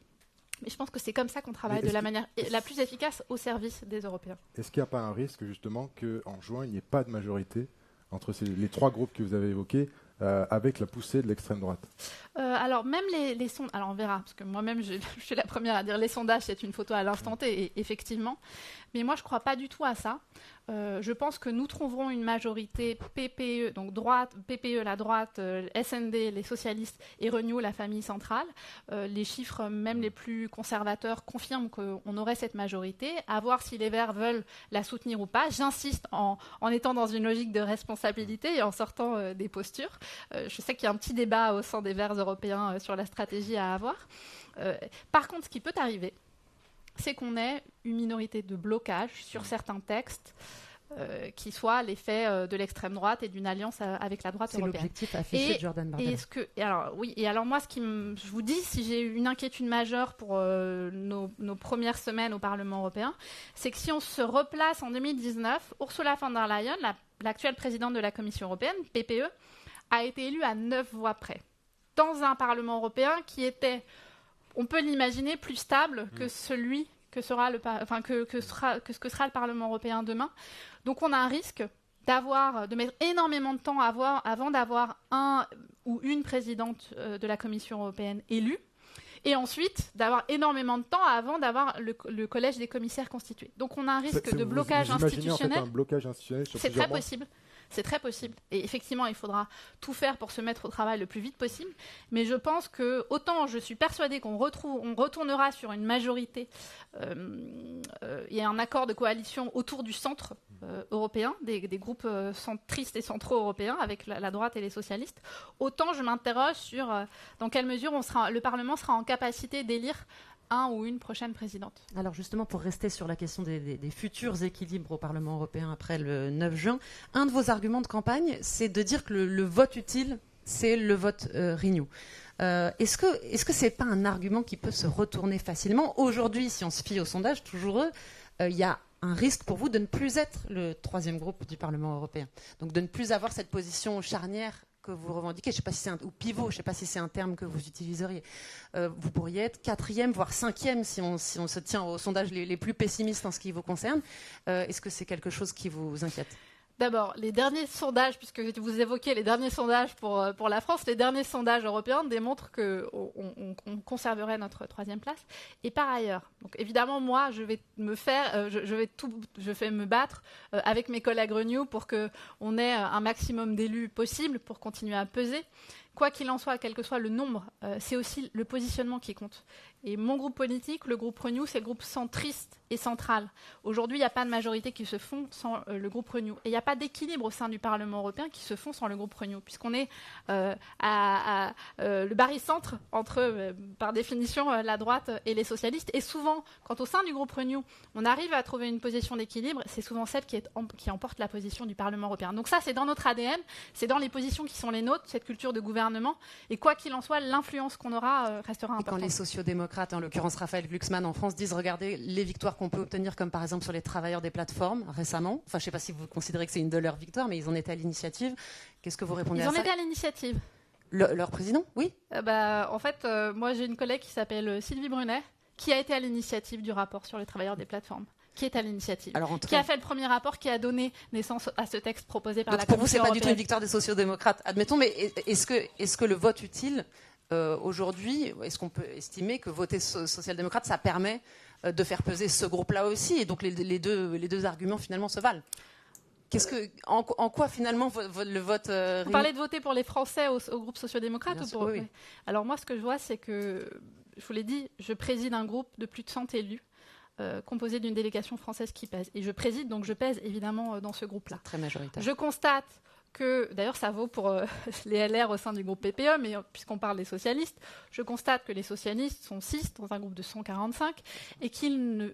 Mais je pense que c'est comme ça qu'on travaille de la manière la plus efficace au service des Européens. Est-ce qu'il n'y a pas un risque justement qu'en juin, il n'y ait pas de majorité entre les trois groupes que vous avez évoqués avec la poussée de l'extrême droite? Alors même les sondages, alors on verra, parce que moi-même je suis la première à dire les sondages c'est une photo à l'instant T, et effectivement, mais moi je ne crois pas du tout à ça. Je pense que nous trouverons une majorité PPE, donc droite, PPE la droite, SND les socialistes et Renew la famille centrale. Les chiffres même les plus conservateurs confirment qu'on aurait cette majorité. À voir si les Verts veulent la soutenir ou pas. J'insiste en étant dans une logique de responsabilité et en sortant des postures. Je sais qu'il y a un petit débat au sein des Verts européens sur la stratégie à avoir. Par contre, ce qui peut arriver, c'est qu'on ait une minorité de blocage sur certains textes qui soient l'effet de l'extrême droite et d'une alliance avec la droite européenne. C'est l'objectif affiché de Jordan Bardella. Alors moi, je vous dis, si j'ai une inquiétude majeure pour nos premières semaines au Parlement européen, c'est que si on se replace en 2019, Ursula von der Leyen, l'actuelle présidente de la Commission européenne, PPE, a été élue à 9 voix près, dans un Parlement européen qui était, on peut l'imaginer, plus stable que celui que sera ce que sera le Parlement européen demain. Donc on a un risque de mettre énormément de temps avant d'avoir un ou une présidente de la Commission européenne élue, et ensuite d'avoir énormément de temps avant d'avoir le collège des commissaires constitué. Donc on a un risque de blocage institutionnel. En fait un blocage institutionnel sur c'est plusieurs très mois. possible. C'est très possible. Et effectivement, il faudra tout faire pour se mettre au travail le plus vite possible. Mais je pense que, autant je suis persuadée qu'on retournera sur une majorité et un accord de coalition autour du centre européen, des groupes centristes et centraux européens avec la droite et les socialistes, autant je m'interroge sur dans quelle mesure le Parlement sera en capacité d'élire un ou une prochaine présidente. Alors justement, pour rester sur la question des futurs équilibres au Parlement européen après le 9 juin, un de vos arguments de campagne, c'est de dire que le vote utile, c'est le vote Renew. Est-ce que c'est pas un argument qui peut se retourner facilement? Aujourd'hui, si on se fie aux sondages, toujours eux, il y a un risque pour vous de ne plus être le troisième groupe du Parlement européen. Donc de ne plus avoir cette position charnière que vous revendiquez, je sais pas si ou pivot, je ne sais pas si c'est un terme que vous utiliseriez. Vous pourriez être 4e, voire 5e si on se tient aux sondages les plus pessimistes en ce qui vous concerne. Est-ce que c'est quelque chose qui vous inquiète? D'abord, les derniers sondages, puisque vous évoquez les derniers sondages pour la France, les derniers sondages européens démontrent qu'on conserverait notre troisième place. Et par ailleurs, donc évidemment, moi, je vais me battre avec mes collègues Renew pour qu'on ait un maximum d'élus possible pour continuer à peser. Quoi qu'il en soit, quel que soit le nombre, c'est aussi le positionnement qui compte. Et mon groupe politique, le groupe Renew, c'est le groupe centriste et central. Aujourd'hui, il n'y a pas de majorité qui se fond sans le groupe Renew. Et il y a pas d'équilibre au sein du Parlement européen qui se font sans le groupe Renew, puisqu'on est le barycentre entre, par définition, la droite et les socialistes. Et souvent, quand au sein du groupe Renew, on arrive à trouver une position d'équilibre, c'est souvent celle qui emporte la position du Parlement européen. Donc ça, c'est dans notre ADN, c'est dans les positions qui sont les nôtres, cette culture de gouvernement. Et quoi qu'il en soit, l'influence qu'on aura restera importante. Quand les sociodémocrates, en l'occurrence Raphaël Glucksmann en France, disent regardez les victoires qu'on peut obtenir, comme par exemple sur les travailleurs des plateformes récemment, enfin je ne sais pas si vous considérez que c'est une de leurs victoires, mais ils en étaient à l'initiative. Qu'est-ce que vous répondez à ça? Ils en étaient à l'initiative. Leur président, oui. En fait, moi j'ai une collègue qui s'appelle Sylvie Brunet, qui a été à l'initiative du rapport sur les travailleurs des plateformes. Qui est à l'initiative, qui a fait le premier rapport, qui a donné naissance à ce texte proposé par la Commission européenne. Pour vous, ce n'est pas du tout une victoire des sociodémocrates, admettons, mais est-ce que le vote utile, aujourd'hui, est-ce qu'on peut estimer que voter social-démocrate, ça permet de faire peser ce groupe-là aussi, et donc les deux arguments finalement se valent? En quoi finalement le vote... Vous parlez de voter pour les Français au groupe sociodémocrate ou pour... Oui. Alors moi, ce que je vois, c'est que, je vous l'ai dit, je préside un groupe de plus de 100 élus, composé d'une délégation française qui pèse. Et je préside, donc je pèse évidemment dans ce groupe-là. Très majoritaire. Je constate que, d'ailleurs ça vaut pour les LR au sein du groupe PPE, mais puisqu'on parle des socialistes, je constate que les socialistes sont 6 dans un groupe de 145 et qu'ils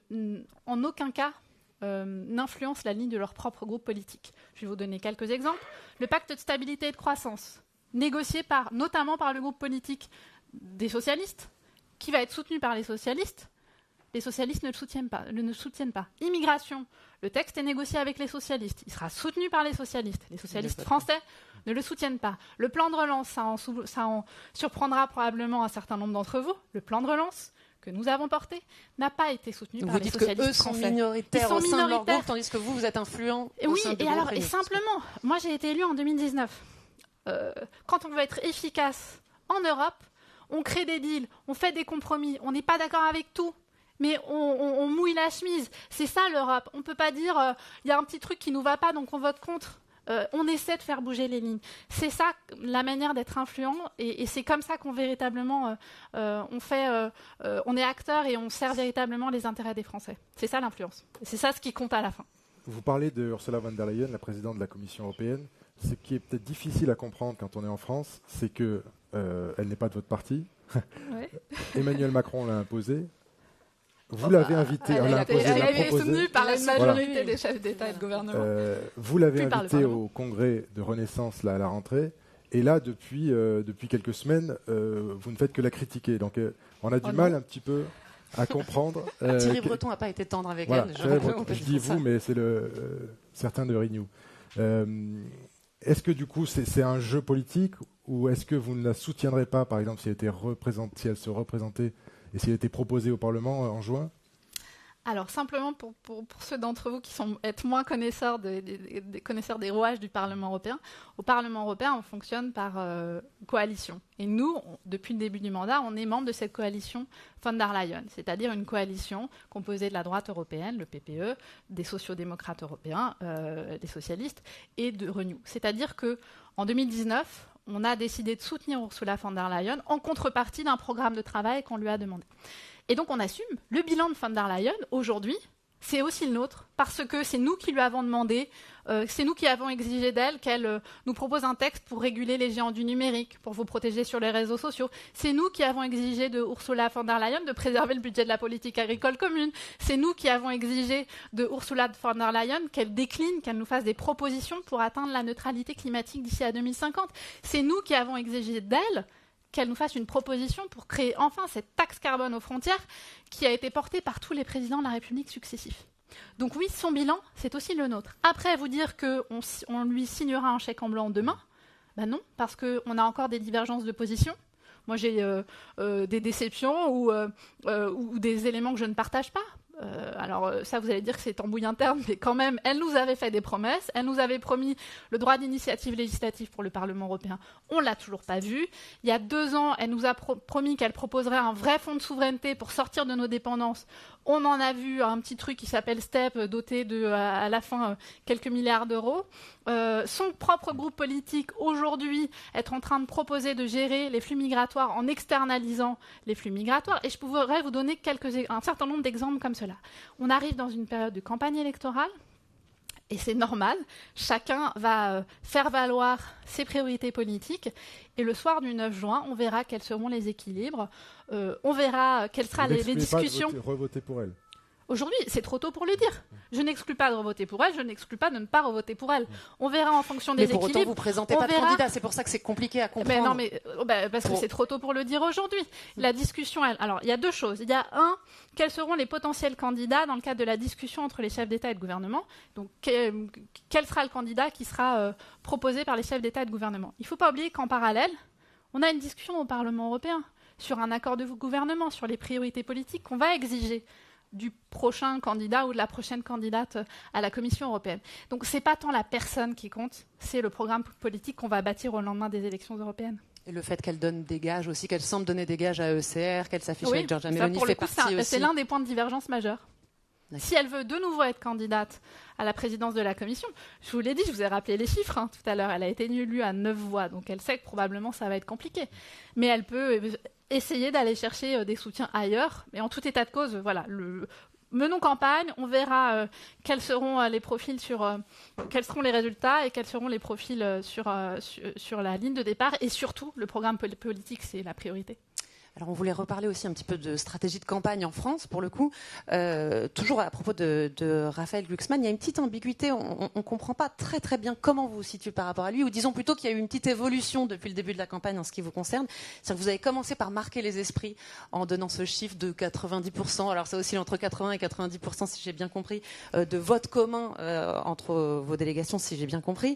en aucun cas n'influencent la ligne de leur propre groupe politique. Je vais vous donner quelques exemples. Le pacte de stabilité et de croissance, négocié notamment par le groupe politique des socialistes, qui va être soutenu par les socialistes ne le soutiennent pas. Immigration, le texte est négocié avec les socialistes. Il sera soutenu par les socialistes. Les socialistes français ne le soutiennent pas. Le plan de relance, ça en surprendra probablement un certain nombre d'entre vous. Le plan de relance que nous avons porté n'a pas été soutenu par les socialistes français. Vous dites qu'eux sont minoritaires au sein de leur groupe, tandis que vous êtes influent au sein du groupe. Et simplement, moi j'ai été élue en 2019. Quand on veut être efficace en Europe, on crée des deals, on fait des compromis, on n'est pas d'accord avec tout. Mais on mouille la chemise. C'est ça l'Europe. On ne peut pas dire il y a un petit truc qui ne nous va pas, donc on vote contre. On essaie de faire bouger les lignes. C'est ça la manière d'être influent, et c'est comme ça qu'on véritablement on est acteur et on sert véritablement les intérêts des Français. C'est ça l'influence. C'est ça ce qui compte à la fin. Vous parlez de Ursula von der Leyen, la présidente de la Commission européenne. Ce qui est peut-être difficile à comprendre quand on est en France, c'est que elle n'est pas de votre parti. Ouais. Emmanuel Macron l'a imposée. Vous l'avez invitée, elle a été soutenue par la majorité des chefs d'État et de gouvernement. Vous l'avez invitée au congrès de Renaissance là, à la rentrée, et là, depuis quelques semaines, vous ne faites que la critiquer. Donc on a du mal un petit peu à comprendre. Thierry Breton n'a pas été tendre avec elle. Je dis vous, mais c'est certains de Renew. Est-ce que du coup c'est un jeu politique, ou est-ce que vous ne la soutiendrez pas, par exemple, si elle se représentait et s'il était proposé au Parlement en juin? Alors, simplement pour ceux d'entre vous qui êtes moins connaisseurs des rouages du Parlement européen, au Parlement européen, on fonctionne par coalition. Et nous, depuis le début du mandat, on est membre de cette coalition von der Leyen, c'est-à-dire une coalition composée de la droite européenne, le PPE, des sociodémocrates européens, des socialistes, et de Renew. C'est-à-dire qu'en 2019, on a décidé de soutenir Ursula von der Leyen en contrepartie d'un programme de travail qu'on lui a demandé. Et donc on assume. Le bilan de von der Leyen, aujourd'hui, c'est aussi le nôtre, parce que c'est nous qui lui avons demandé, c'est nous qui avons exigé d'elle qu'elle nous propose un texte pour réguler les géants du numérique, pour vous protéger sur les réseaux sociaux. C'est nous qui avons exigé de Ursula von der Leyen de préserver le budget de la politique agricole commune. C'est nous qui avons exigé de Ursula von der Leyen qu'elle décline, qu'elle nous fasse des propositions pour atteindre la neutralité climatique d'ici à 2050. C'est nous qui avons exigé d'elle qu'elle nous fasse une proposition pour créer enfin cette taxe carbone aux frontières qui a été portée par tous les présidents de la République successifs. Donc oui, son bilan, c'est aussi le nôtre. Après, vous dire qu'on lui signera un chèque en blanc demain, ben non, parce qu'on a encore des divergences de position. Moi, j'ai des déceptions ou des éléments que je ne partage pas. Alors ça, vous allez dire que c'est embrouille interne, mais quand même, elle nous avait fait des promesses. Elle nous avait promis le droit d'initiative législative pour le Parlement européen. On ne l'a toujours pas vu. Il y a 2 ans, elle nous a promis qu'elle proposerait un vrai fonds de souveraineté pour sortir de nos dépendances. On en a vu un petit truc qui s'appelle STEP, doté à la fin quelques milliards d'euros. Son propre groupe politique, aujourd'hui, être en train de proposer de gérer les flux migratoires en externalisant les flux migratoires. Et je pourrais vous donner un certain nombre d'exemples comme cela. On arrive dans une période de campagne électorale. Et c'est normal, chacun va faire valoir ses priorités politiques. Et le soir du 9 juin, on verra quels seront les équilibres. On verra quelles seront les discussions. Pas de revoter pour elle. Aujourd'hui, c'est trop tôt pour le dire. Je n'exclus pas de revoter pour elle, je n'exclus pas de ne pas revoter pour elle. On verra en fonction des équilibres. Mais pour autant, vous ne présentez pas de candidat, c'est pour ça que c'est compliqué à comprendre. Parce que c'est trop tôt pour le dire aujourd'hui. La discussion, alors, il y a deux choses. Il y a quels seront les potentiels candidats dans le cadre de la discussion entre les chefs d'État et de gouvernement. Donc, quel sera le candidat qui sera proposé par les chefs d'État et de gouvernement. Il ne faut pas oublier qu'en parallèle, on a une discussion au Parlement européen sur un accord de gouvernement, sur les priorités politiques qu'on va exiger du prochain candidat ou de la prochaine candidate à la Commission européenne. Donc c'est pas tant la personne qui compte, c'est le programme politique qu'on va bâtir au lendemain des élections européennes. Et le fait qu'elle donne des gages aussi, qu'elle semble donner des gages à ECR, qu'elle s'affiche avec Giorgia Meloni fait partie aussi. C'est l'un des points de divergence majeurs. Si elle veut de nouveau être candidate à la présidence de la Commission, je vous l'ai dit, je vous ai rappelé les chiffres tout à l'heure, elle a été élue à 9 voix, donc elle sait que probablement ça va être compliqué. Mais elle peut essayer d'aller chercher des soutiens ailleurs. Mais en tout état de cause, voilà, menons campagne, on verra quels seront les profils quels seront les résultats et quels seront les profils sur la ligne de départ. Et surtout, le programme politique, c'est la priorité. Alors on voulait reparler aussi un petit peu de stratégie de campagne en France, pour le coup. Toujours à propos de Raphaël Glucksmann, il y a une petite ambiguïté, on ne comprend pas très très bien comment vous vous situez par rapport à lui, ou disons plutôt qu'il y a eu une petite évolution depuis le début de la campagne en ce qui vous concerne. C'est-à-dire que vous avez commencé par marquer les esprits en donnant ce chiffre de 90%, alors ça oscille entre 80 et 90% si j'ai bien compris, de vote commun entre vos délégations si j'ai bien compris.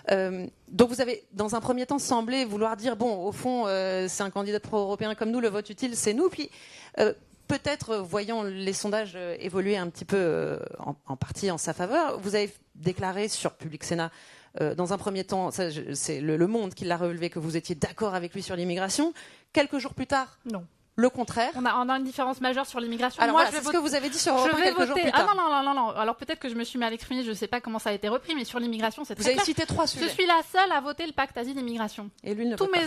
Donc vous avez dans un premier temps semblé vouloir dire, bon au fond c'est un candidat pro-européen comme nous, le vote utile, c'est nous. Puis, peut-être, voyant les sondages évoluer un petit peu en partie en sa faveur, vous avez déclaré sur Public Sénat, dans un premier temps, c'est le Monde qui l'a relevé, que vous étiez d'accord avec lui sur l'immigration. Quelques jours plus tard, non. Le contraire. On a une différence majeure sur l'immigration. Alors, c'est ce que vous avez dit sur Europe 1 quelques jours plus tard. Non. Alors peut-être que je me suis mal exprimée, je ne sais pas comment ça a été repris, mais sur l'immigration, c'est très clair. Vous avez cité 3 sujets. Je suis la seule à voter le pacte asile-immigration. Et lui ne vote pas.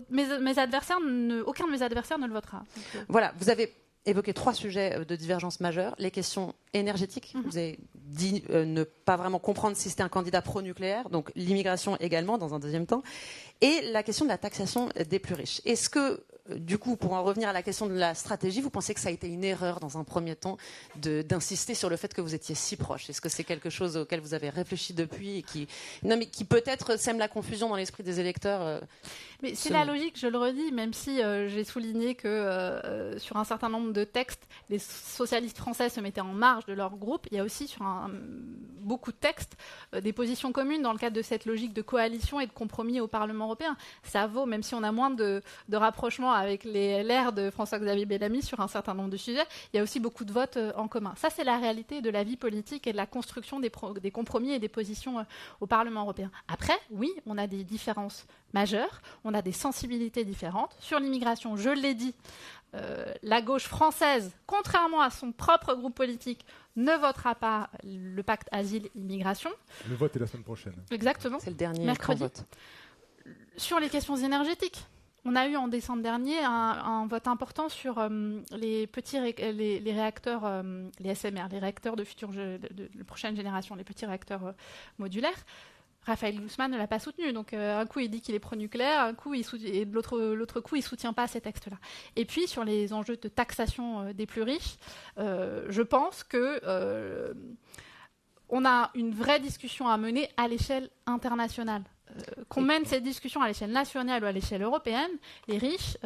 Mes adversaires, aucun de mes adversaires ne le votera. Donc, voilà, vous avez évoqué 3 sujets de divergence majeure. Les questions énergétiques. Vous avez dit ne pas vraiment comprendre si c'était un candidat pro-nucléaire, donc l'immigration également dans un deuxième temps. Et la question de la taxation des plus riches. Est-ce que, du coup, pour en revenir à la question de la stratégie, vous pensez que ça a été une erreur dans un premier temps d'insister sur le fait que vous étiez si proches? Est-ce que c'est quelque chose auquel vous avez réfléchi depuis et qui peut-être sème la confusion dans l'esprit des électeurs Mais c'est la logique, je le redis, même si j'ai souligné que sur un certain nombre de textes, les socialistes français se mettaient en marge de leur groupe. Il y a aussi sur beaucoup de textes des positions communes dans le cadre de cette logique de coalition et de compromis au Parlement européen. Ça vaut, même si on a moins de rapprochement avec les LR de François-Xavier Bellamy sur un certain nombre de sujets, il y a aussi beaucoup de votes en commun. Ça, c'est la réalité de la vie politique et de la construction des compromis et des positions au Parlement européen. Après, oui, on a des différences majeures, on a des sensibilités différentes. Sur l'immigration, je l'ai dit, la gauche française, contrairement à son propre groupe politique, ne votera pas le pacte asile-immigration. Le vote est la semaine prochaine. Exactement. C'est le dernier mercredi. vote. Sur les questions énergétiques, on a eu en décembre dernier un vote important sur les petits les réacteurs, les SMR, les réacteurs de prochaine génération, les petits réacteurs modulaires. Raphaël Glucksmann ne l'a pas soutenu. Donc, un coup, il dit qu'il est pro-nucléaire, un coup, et de l'autre coup, il ne soutient pas ces textes-là. Et puis, sur les enjeux de taxation des plus riches, je pense que on a une vraie discussion à mener à l'échelle internationale. Qu'on mène cette discussion à l'échelle nationale ou à l'échelle européenne, les riches,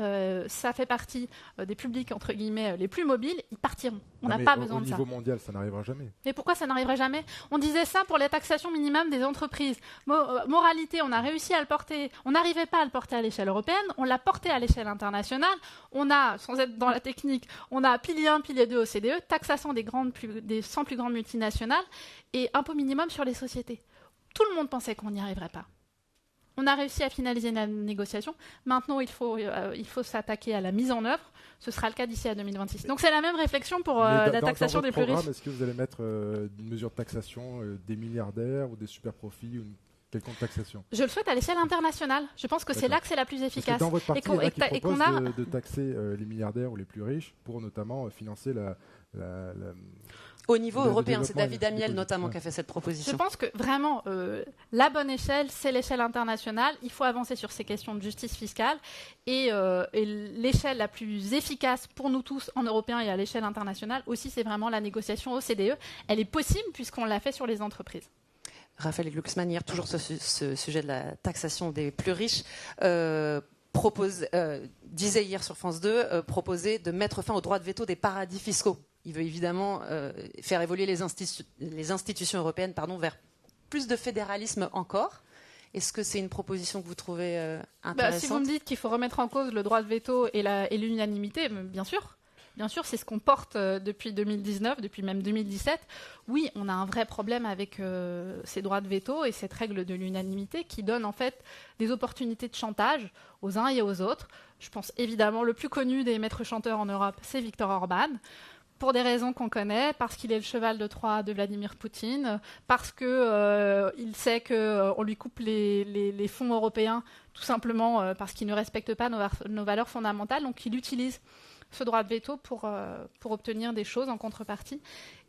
ça fait partie des publics, entre guillemets, les plus mobiles, ils partiront. On n'a pas besoin de ça. Au niveau mondial, ça n'arrivera jamais. Mais pourquoi ça n'arriverait jamais? On disait ça pour les taxations minimum des entreprises. Moralité, on a réussi à le porter. On n'arrivait pas à le porter à l'échelle européenne, on l'a porté à l'échelle internationale. On a, sans être dans la technique, on a pilier 1, pilier 2 OCDE, taxation des 100 plus grandes multinationales et impôt minimum sur les sociétés. Tout le monde pensait qu'on n'y arriverait pas. On a réussi à finaliser la négociation. Maintenant, il faut s'attaquer à la mise en œuvre. Ce sera le cas d'ici à 2026. Donc, c'est la même réflexion pour la taxation des plus riches. Est-ce que vous allez mettre une mesure de taxation des milliardaires ou des super profits ou une quelconque taxation? Je le souhaite à l'échelle internationale. Je pense que c'est là que c'est la plus efficace. Dans votre parti, il y en a qui proposent de taxer les milliardaires ou les plus riches pour notamment financer au niveau européen, c'est David Amiel notamment qui a fait cette proposition. Je pense que vraiment, la bonne échelle, c'est l'échelle internationale. Il faut avancer sur ces questions de justice fiscale. Et l'échelle la plus efficace pour nous tous, en Européens et à l'échelle internationale, aussi, c'est vraiment la négociation OCDE. Elle est possible puisqu'on l'a fait sur les entreprises. Raphaël Glucksmann, hier, toujours ce sujet de la taxation des plus riches, disait hier sur France 2, proposait de mettre fin au droit de veto des paradis fiscaux. Il veut évidemment faire évoluer les institutions européennes vers plus de fédéralisme encore. Est-ce que c'est une proposition que vous trouvez intéressante ? Si vous me dites qu'il faut remettre en cause le droit de veto et l'unanimité, bien sûr. Bien sûr, c'est ce qu'on porte depuis 2019, depuis même 2017. Oui, on a un vrai problème avec ces droits de veto et cette règle de l'unanimité qui donne en fait des opportunités de chantage aux uns et aux autres. Je pense évidemment le plus connu des maîtres chanteurs en Europe, c'est Viktor Orban. Pour des raisons qu'on connaît, parce qu'il est le cheval de Troie de Vladimir Poutine, parce qu'il sait qu'on lui coupe les fonds européens, tout simplement parce qu'il ne respecte pas nos valeurs fondamentales. Donc il utilise ce droit de veto pour obtenir des choses en contrepartie.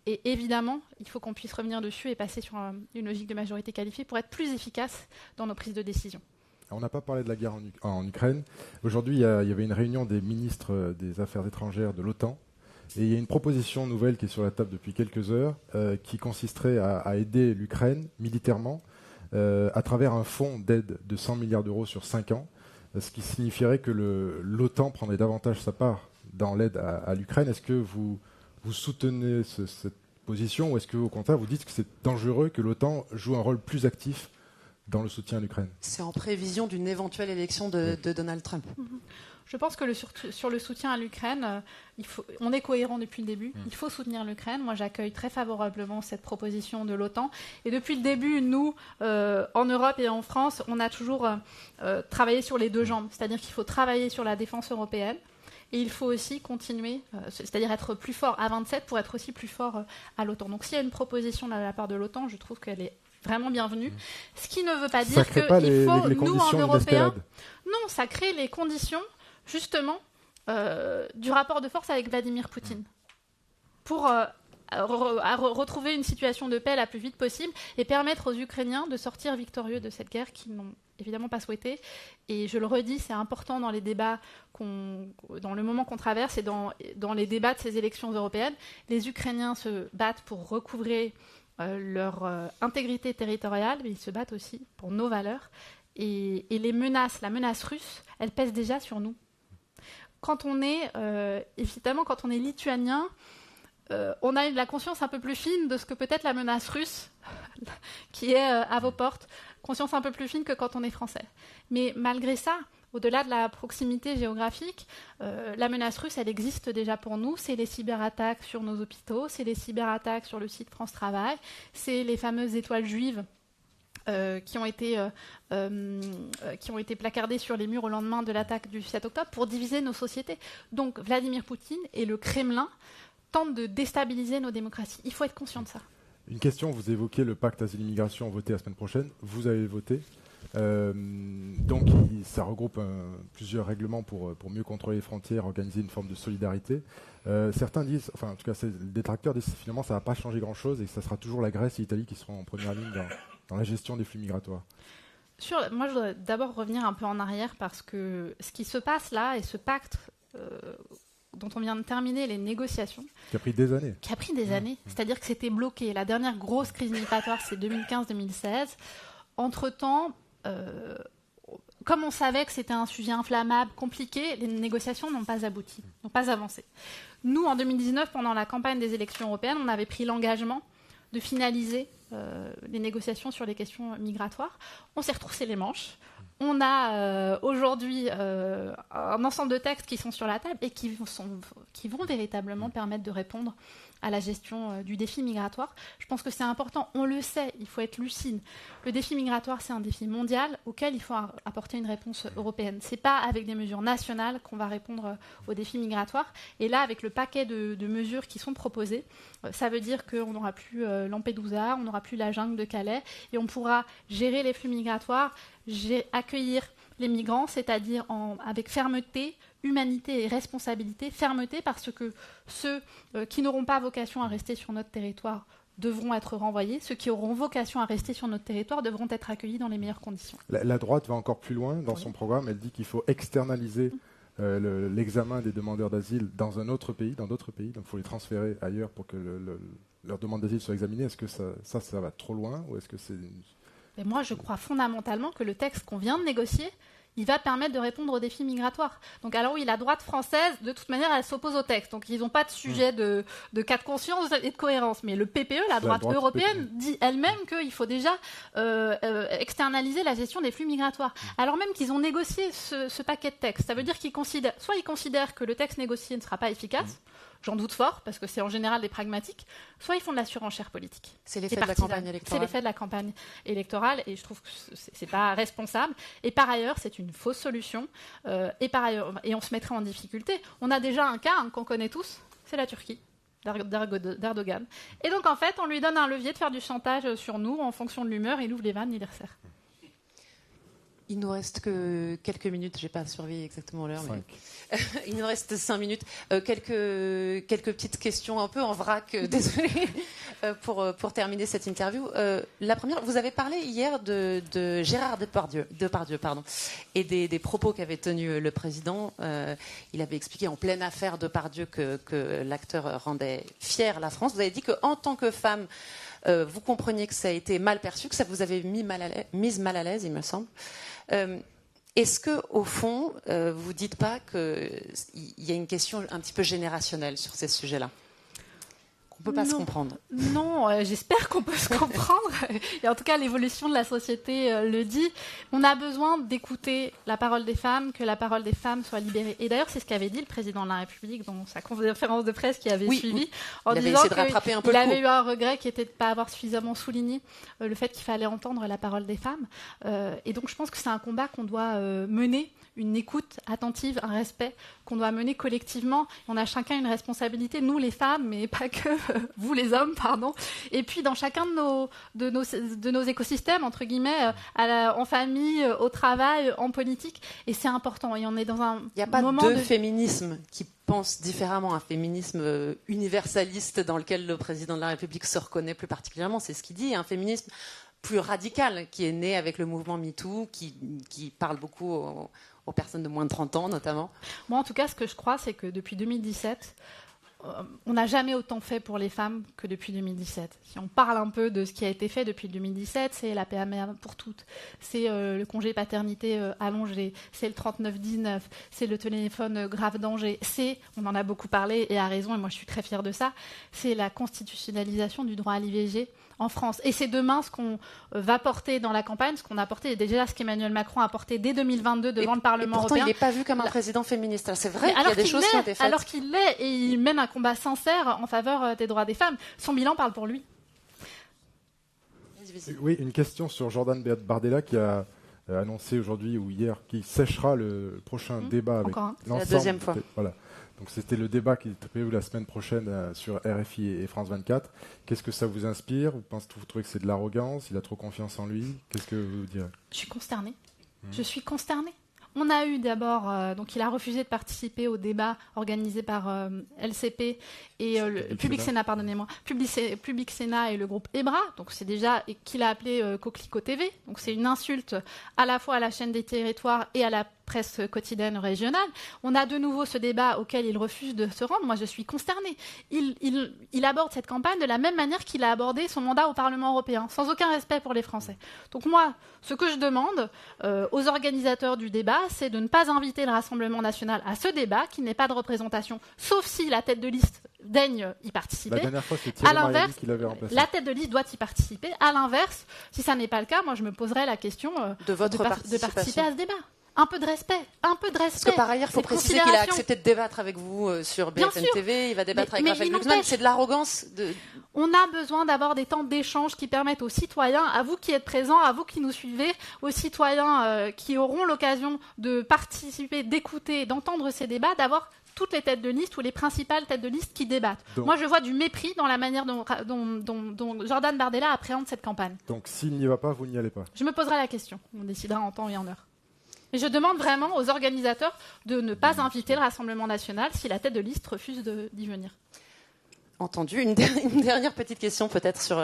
Et évidemment, il faut qu'on puisse revenir dessus et passer sur une logique de majorité qualifiée pour être plus efficace dans nos prises de décision. On n'a pas parlé de la guerre en Ukraine. Aujourd'hui, il y avait une réunion des ministres des Affaires étrangères de l'OTAN. Et il y a une proposition nouvelle qui est sur la table depuis quelques heures qui consisterait à aider l'Ukraine militairement à travers un fonds d'aide de 100 milliards d'euros sur 5 ans, ce qui signifierait que l'OTAN prendrait davantage sa part dans l'aide à l'Ukraine. Est-ce que vous soutenez cette position ou est-ce que, au contraire, vous dites que c'est dangereux que l'OTAN joue un rôle plus actif dans le soutien à l'Ukraine ? C'est en prévision d'une éventuelle élection de Donald Trump. Je pense que sur le soutien à l'Ukraine, on est cohérent depuis le début. Il faut soutenir l'Ukraine. Moi, j'accueille très favorablement cette proposition de l'OTAN. Et depuis le début, nous, en Europe et en France, on a toujours travaillé sur les deux jambes. C'est-à-dire qu'il faut travailler sur la défense européenne. Et il faut aussi continuer, c'est-à-dire être plus fort à 27 pour être aussi plus fort à l'OTAN. Donc s'il y a une proposition de la part de l'OTAN, je trouve qu'elle est vraiment bienvenue. Ce qui ne veut pas dire qu'il faut, nous, en Européens... Non, ça crée les conditions, justement, du rapport de force avec Vladimir Poutine. Pour retrouver une situation de paix la plus vite possible et permettre aux Ukrainiens de sortir victorieux de cette guerre qu'ils n'ont évidemment pas souhaité. Et je le redis, c'est important dans les débats, dans le moment qu'on traverse et dans les débats de ces élections européennes. Les Ukrainiens se battent pour recouvrer leur intégrité territoriale, mais ils se battent aussi pour nos valeurs. Et la menace russe, elle pèse déjà sur nous. Évidemment, quand on est lituanien, on a la conscience un peu plus fine de ce que peut être la menace russe qui est à vos portes. Conscience un peu plus fine que quand on est français. Mais malgré ça, au-delà de la proximité géographique, la menace russe, elle existe déjà pour nous. C'est les cyberattaques sur nos hôpitaux, c'est les cyberattaques sur le site France Travail, c'est les fameuses étoiles juives qui ont été placardées sur les murs au lendemain de l'attaque du 7 octobre pour diviser nos sociétés. Donc Vladimir Poutine et le Kremlin tentent de déstabiliser nos démocraties. Il faut être conscient de ça. Une question, vous évoquez le pacte asile-immigration voté la semaine prochaine. Vous avez voté. Donc ça regroupe plusieurs règlements pour mieux contrôler les frontières, organiser une forme de solidarité. Certains disent, enfin en tout cas les détracteurs disent que finalement ça ne va pas changer grand-chose et que ça sera toujours la Grèce et l'Italie qui seront en première ligne dans la gestion des flux migratoires. Moi je voudrais d'abord revenir un peu en arrière parce que ce qui se passe là et ce pacte dont on vient de terminer les négociations. Qui a pris des années. C'est-à-dire que c'était bloqué. La dernière grosse crise migratoire, c'est 2015-2016. Entre-temps, comme on savait que c'était un sujet inflammable, compliqué, les négociations n'ont pas abouti, n'ont pas avancé. Nous, en 2019, pendant la campagne des élections européennes, on avait pris l'engagement de finaliser les négociations sur les questions migratoires. On s'est retroussé les manches. On a aujourd'hui un ensemble de textes qui sont sur la table et qui vont véritablement permettre de répondre à la gestion du défi migratoire. Je pense que c'est important, on le sait, il faut être lucide. Le défi migratoire, c'est un défi mondial auquel il faut apporter une réponse européenne. Ce n'est pas avec des mesures nationales qu'on va répondre au défi migratoire. Et là, avec le paquet de mesures qui sont proposées, ça veut dire qu'on n'aura plus Lampedusa, on n'aura plus la jungle de Calais, et on pourra gérer les flux migratoires, accueillir les migrants, c'est-à-dire avec fermeté, humanité et responsabilité. Fermeté parce que ceux qui n'auront pas vocation à rester sur notre territoire devront être renvoyés. Ceux qui auront vocation à rester sur notre territoire devront être accueillis dans les meilleures conditions. La droite va encore plus loin dans son programme. Elle dit qu'il faut externaliser l'examen des demandeurs d'asile dans un autre pays, dans d'autres pays. Donc il faut les transférer ailleurs pour que leur demande d'asile soit examinée. Est-ce que ça va trop loin ou est-ce que c'est... Et moi, je crois fondamentalement que le texte qu'on vient de négocier, il va permettre de répondre aux défis migratoires. Donc, alors oui, la droite française, de toute manière, elle s'oppose au texte. Donc, ils n'ont pas de sujet de cas de conscience et de cohérence. Mais le PPE, la droite européenne, dit elle-même qu'il faut déjà externaliser la gestion des flux migratoires. Alors même qu'ils ont négocié ce paquet de textes. Ça veut dire qu'ils considèrent que le texte négocié ne sera pas efficace. J'en doute fort, parce que c'est en général des pragmatiques, soit ils font de la surenchère politique. C'est l'effet de la campagne électorale. C'est l'effet de la campagne électorale, et je trouve que c'est pas responsable. Et par ailleurs, c'est une fausse solution. Et on se mettrait en difficulté. On a déjà un cas qu'on connaît tous, c'est la Turquie, d'Erdogan. Et donc, en fait, on lui donne un levier de faire du chantage sur nous, en fonction de l'humeur, il ouvre les vannes, il les resserre. Il nous reste que quelques minutes, j'ai pas surveillé exactement l'heure, mais il nous reste 5 minutes. Quelques petites questions un peu en vrac, désolé, pour terminer cette interview. La première, vous avez parlé hier de Gérard Depardieu, et des propos qu'avait tenus le président. Il avait expliqué en pleine affaire Depardieu que l'acteur rendait fière la France. Vous avez dit qu'en tant que femme, vous compreniez que ça a été mal perçu, que ça vous avait mise mal à l'aise, il me semble. Est-ce que, au fond, vous ne dites pas qu'il y a une question un petit peu générationnelle sur ces sujets-là ? On ne peut pas se comprendre. Non, j'espère qu'on peut se comprendre. Et en tout cas, l'évolution de la société le dit. On a besoin d'écouter la parole des femmes, que la parole des femmes soit libérée. Et d'ailleurs, c'est ce qu'avait dit le président de la République dans sa conférence de presse qui avait suivi, en disant qu'il avait eu un regret qui était de ne pas avoir suffisamment souligné le fait qu'il fallait entendre la parole des femmes. Et donc, je pense que c'est un combat qu'on doit mener, une écoute attentive, un respect qu'on doit mener collectivement. On a chacun une responsabilité, nous les femmes, mais pas que vous les hommes, pardon. Et puis dans chacun de nos écosystèmes, entre guillemets, en famille, au travail, en politique. Et c'est important. Et on est dans un moment... Il n'y a pas de féminisme qui pense différemment, un féminisme universaliste dans lequel le président de la République se reconnaît plus particulièrement. C'est ce qu'il dit, un féminisme plus radical qui est né avec le mouvement MeToo, qui parle beaucoup aux personnes de moins de 30 ans, notamment. Moi, en tout cas, ce que je crois, c'est que depuis 2017, on n'a jamais autant fait pour les femmes que depuis 2017. Si on parle un peu de ce qui a été fait depuis 2017, c'est la PMA pour toutes, c'est le congé paternité allongé, c'est le 39-19, c'est le téléphone grave danger, on en a beaucoup parlé et à raison, et moi je suis très fière de ça, c'est la constitutionnalisation du droit à l'IVG en France. Et c'est demain ce qu'on va porter dans la campagne, ce qu'on a porté, déjà ce qu'Emmanuel Macron a porté dès 2022 devant le Parlement européen. Pourtant, il n'est pas vu comme un président féministe. C'est vrai qu'il y a des choses qui ont été faites. Alors qu'il l'est, et il mène un combat sincère en faveur des droits des femmes. Son bilan parle pour lui. Oui, une question sur Jordan Bardella qui a annoncé aujourd'hui ou hier qu'il séchera le prochain débat avec l'ensemble. C'est la deuxième fois. Voilà. Donc c'était le débat qui est prévu la semaine prochaine sur RFI et France 24. Qu'est-ce que ça vous inspire ? Vous trouvez que c'est de l'arrogance ? Il a trop confiance en lui ? Qu'est-ce que vous direz ? Je suis consternée. Je suis consternée. On a eu d'abord, donc il a refusé de participer au débat organisé par LCP et Public Sénat, pardonnez-moi, Public Sénat et le groupe EBRA, donc c'est déjà, et qu'il a appelé Coquelicot TV, donc c'est une insulte à la fois à la chaîne des territoires et à la presse quotidienne régionale. On a de nouveau ce débat auquel il refuse de se rendre. Moi, je suis consternée. Il aborde cette campagne de la même manière qu'il a abordé son mandat au Parlement européen, sans aucun respect pour les Français. Donc moi, ce que je demande aux organisateurs du débat, c'est de ne pas inviter le Rassemblement national à ce débat, qu'il n'ait pas de représentation, sauf si la tête de liste daigne y participer. La dernière fois, c'est Thierry Mariani qui l'avait remplacé. La tête de liste doit y participer. À l'inverse, si ça n'est pas le cas, moi, je me poserai la question de participer à ce débat. Un peu de respect. Parce que par ailleurs, il faut préciser qu'il a accepté de débattre avec vous sur BFM TV, il va débattre avec Raphaël Glucksmann. C'est de l'arrogance. On a besoin d'avoir des temps d'échange qui permettent aux citoyens, à vous qui êtes présents, à vous qui nous suivez, aux citoyens qui auront l'occasion de participer, d'écouter, d'entendre ces débats, d'avoir toutes les têtes de liste ou les principales têtes de liste qui débattent. Donc, moi, je vois du mépris dans la manière dont Jordan Bardella appréhende cette campagne. Donc, s'il n'y va pas, vous n'y allez pas. Je me poserai la question. On décidera en temps et en heure. Et je demande vraiment aux organisateurs de ne pas inviter le Rassemblement national si la tête de liste refuse d'y venir. Entendu. Une dernière petite question peut-être sur...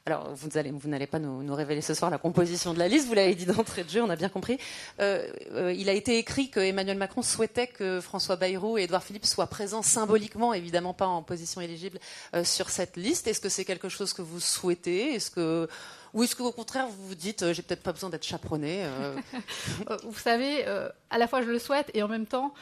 alors, vous n'allez pas nous révéler ce soir la composition de la liste, vous l'avez dit d'entrée de jeu, on a bien compris. Il a été écrit que Emmanuel Macron souhaitait que François Bayrou et Édouard Philippe soient présents symboliquement, évidemment pas en position éligible, sur cette liste. Est-ce que c'est quelque chose que vous souhaitez ? Ou est-ce qu'au contraire, vous vous dites, j'ai peut-être pas besoin d'être chaperonné Vous savez, à la fois je le souhaite et en même temps...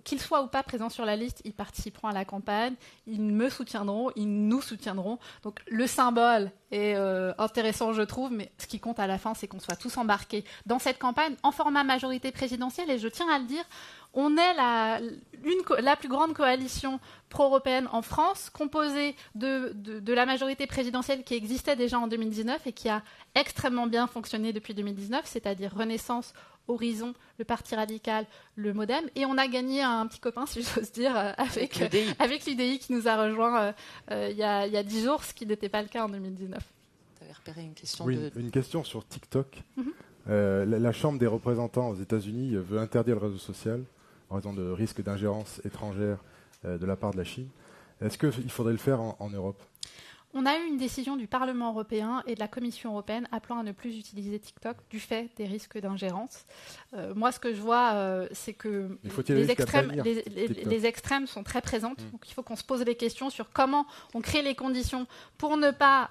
qu'ils soient ou pas présents sur la liste, ils participeront à la campagne, ils me soutiendront, ils nous soutiendront. Donc le symbole est intéressant, je trouve, mais ce qui compte à la fin, c'est qu'on soit tous embarqués dans cette campagne en format majorité présidentielle. Et je tiens à le dire, on est la plus grande coalition pro-européenne en France, composée de la majorité présidentielle qui existait déjà en 2019 et qui a extrêmement bien fonctionné depuis 2019, c'est-à-dire Renaissance, Horizon, le Parti radical, le Modem, et on a gagné un petit copain, si j'ose dire, avec l'UDI qui nous a rejoint il y a 10 jours, ce qui n'était pas le cas en 2019. Tu avais repéré une question une question sur TikTok. La Chambre des représentants aux États-Unis veut interdire le réseau social en raison de risques d'ingérence étrangère de la part de la Chine. Est-ce qu'il faudrait le faire en Europe ? On a eu une décision du Parlement européen et de la Commission européenne appelant à ne plus utiliser TikTok du fait des risques d'ingérence. Moi, ce que je vois, c'est que les extrêmes sont très présentes. Donc, il faut qu'on se pose des questions sur comment on crée les conditions pour ne pas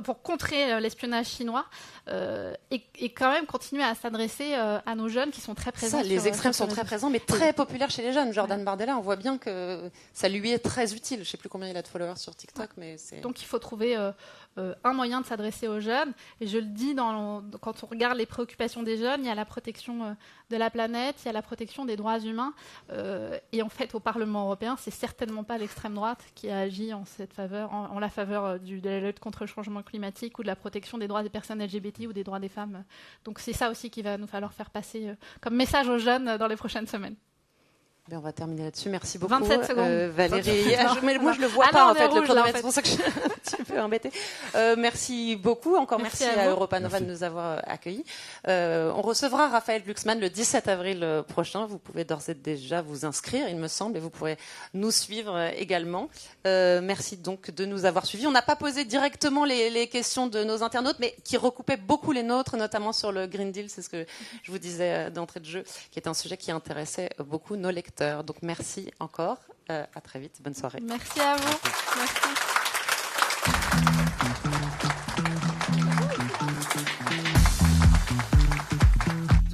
pour contrer l'espionnage chinois et quand même continuer à s'adresser à nos jeunes qui sont très présents. Les extrêmes sont très présents, mais très populaires chez les jeunes. Jordan Bardella, on voit bien que ça lui est très utile. Je ne sais plus combien il a de followers sur TikTok, mais c'est... Donc il faut trouver un moyen de s'adresser aux jeunes. Et je le dis, quand on regarde les préoccupations des jeunes, il y a la protection de la planète, il y a la protection des droits humains. Et en fait, au Parlement européen, c'est certainement pas l'extrême droite qui a agi en la faveur de la lutte contre le changement climatique ou de la protection des droits des personnes LGBT ou des droits des femmes. Donc c'est ça aussi qu'il va nous falloir faire passer comme message aux jeunes dans les prochaines semaines. On va terminer là-dessus. Merci beaucoup, 27 secondes. Valérie. Moi, je le vois pas en fait, le chronomètre. C'est pour ça que je suis un petit peu embêtée. Merci beaucoup. Encore merci à Europa Nova de nous avoir accueillis. On recevra Raphaël Glucksmann le 17 avril prochain. Vous pouvez d'ores et déjà vous inscrire, il me semble, et vous pourrez nous suivre également. Merci donc de nous avoir suivis. On n'a pas posé directement les questions de nos internautes, mais qui recoupaient beaucoup les nôtres, notamment sur le Green Deal. C'est ce que je vous disais d'entrée de jeu, qui est un sujet qui intéressait beaucoup nos lecteurs. Donc merci encore, à très vite, bonne soirée. Merci à vous. Merci.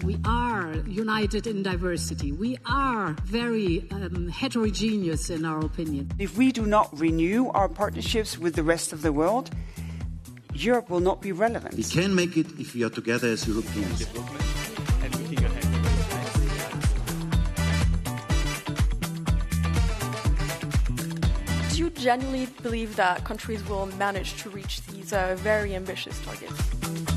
We are united in diversity. We are very heterogeneous in our opinion. If we do not renew our partnerships with the rest of the world, Europe will not be relevant. We can make it if we are together as Europeans. Do you genuinely believe that countries will manage to reach these very ambitious targets?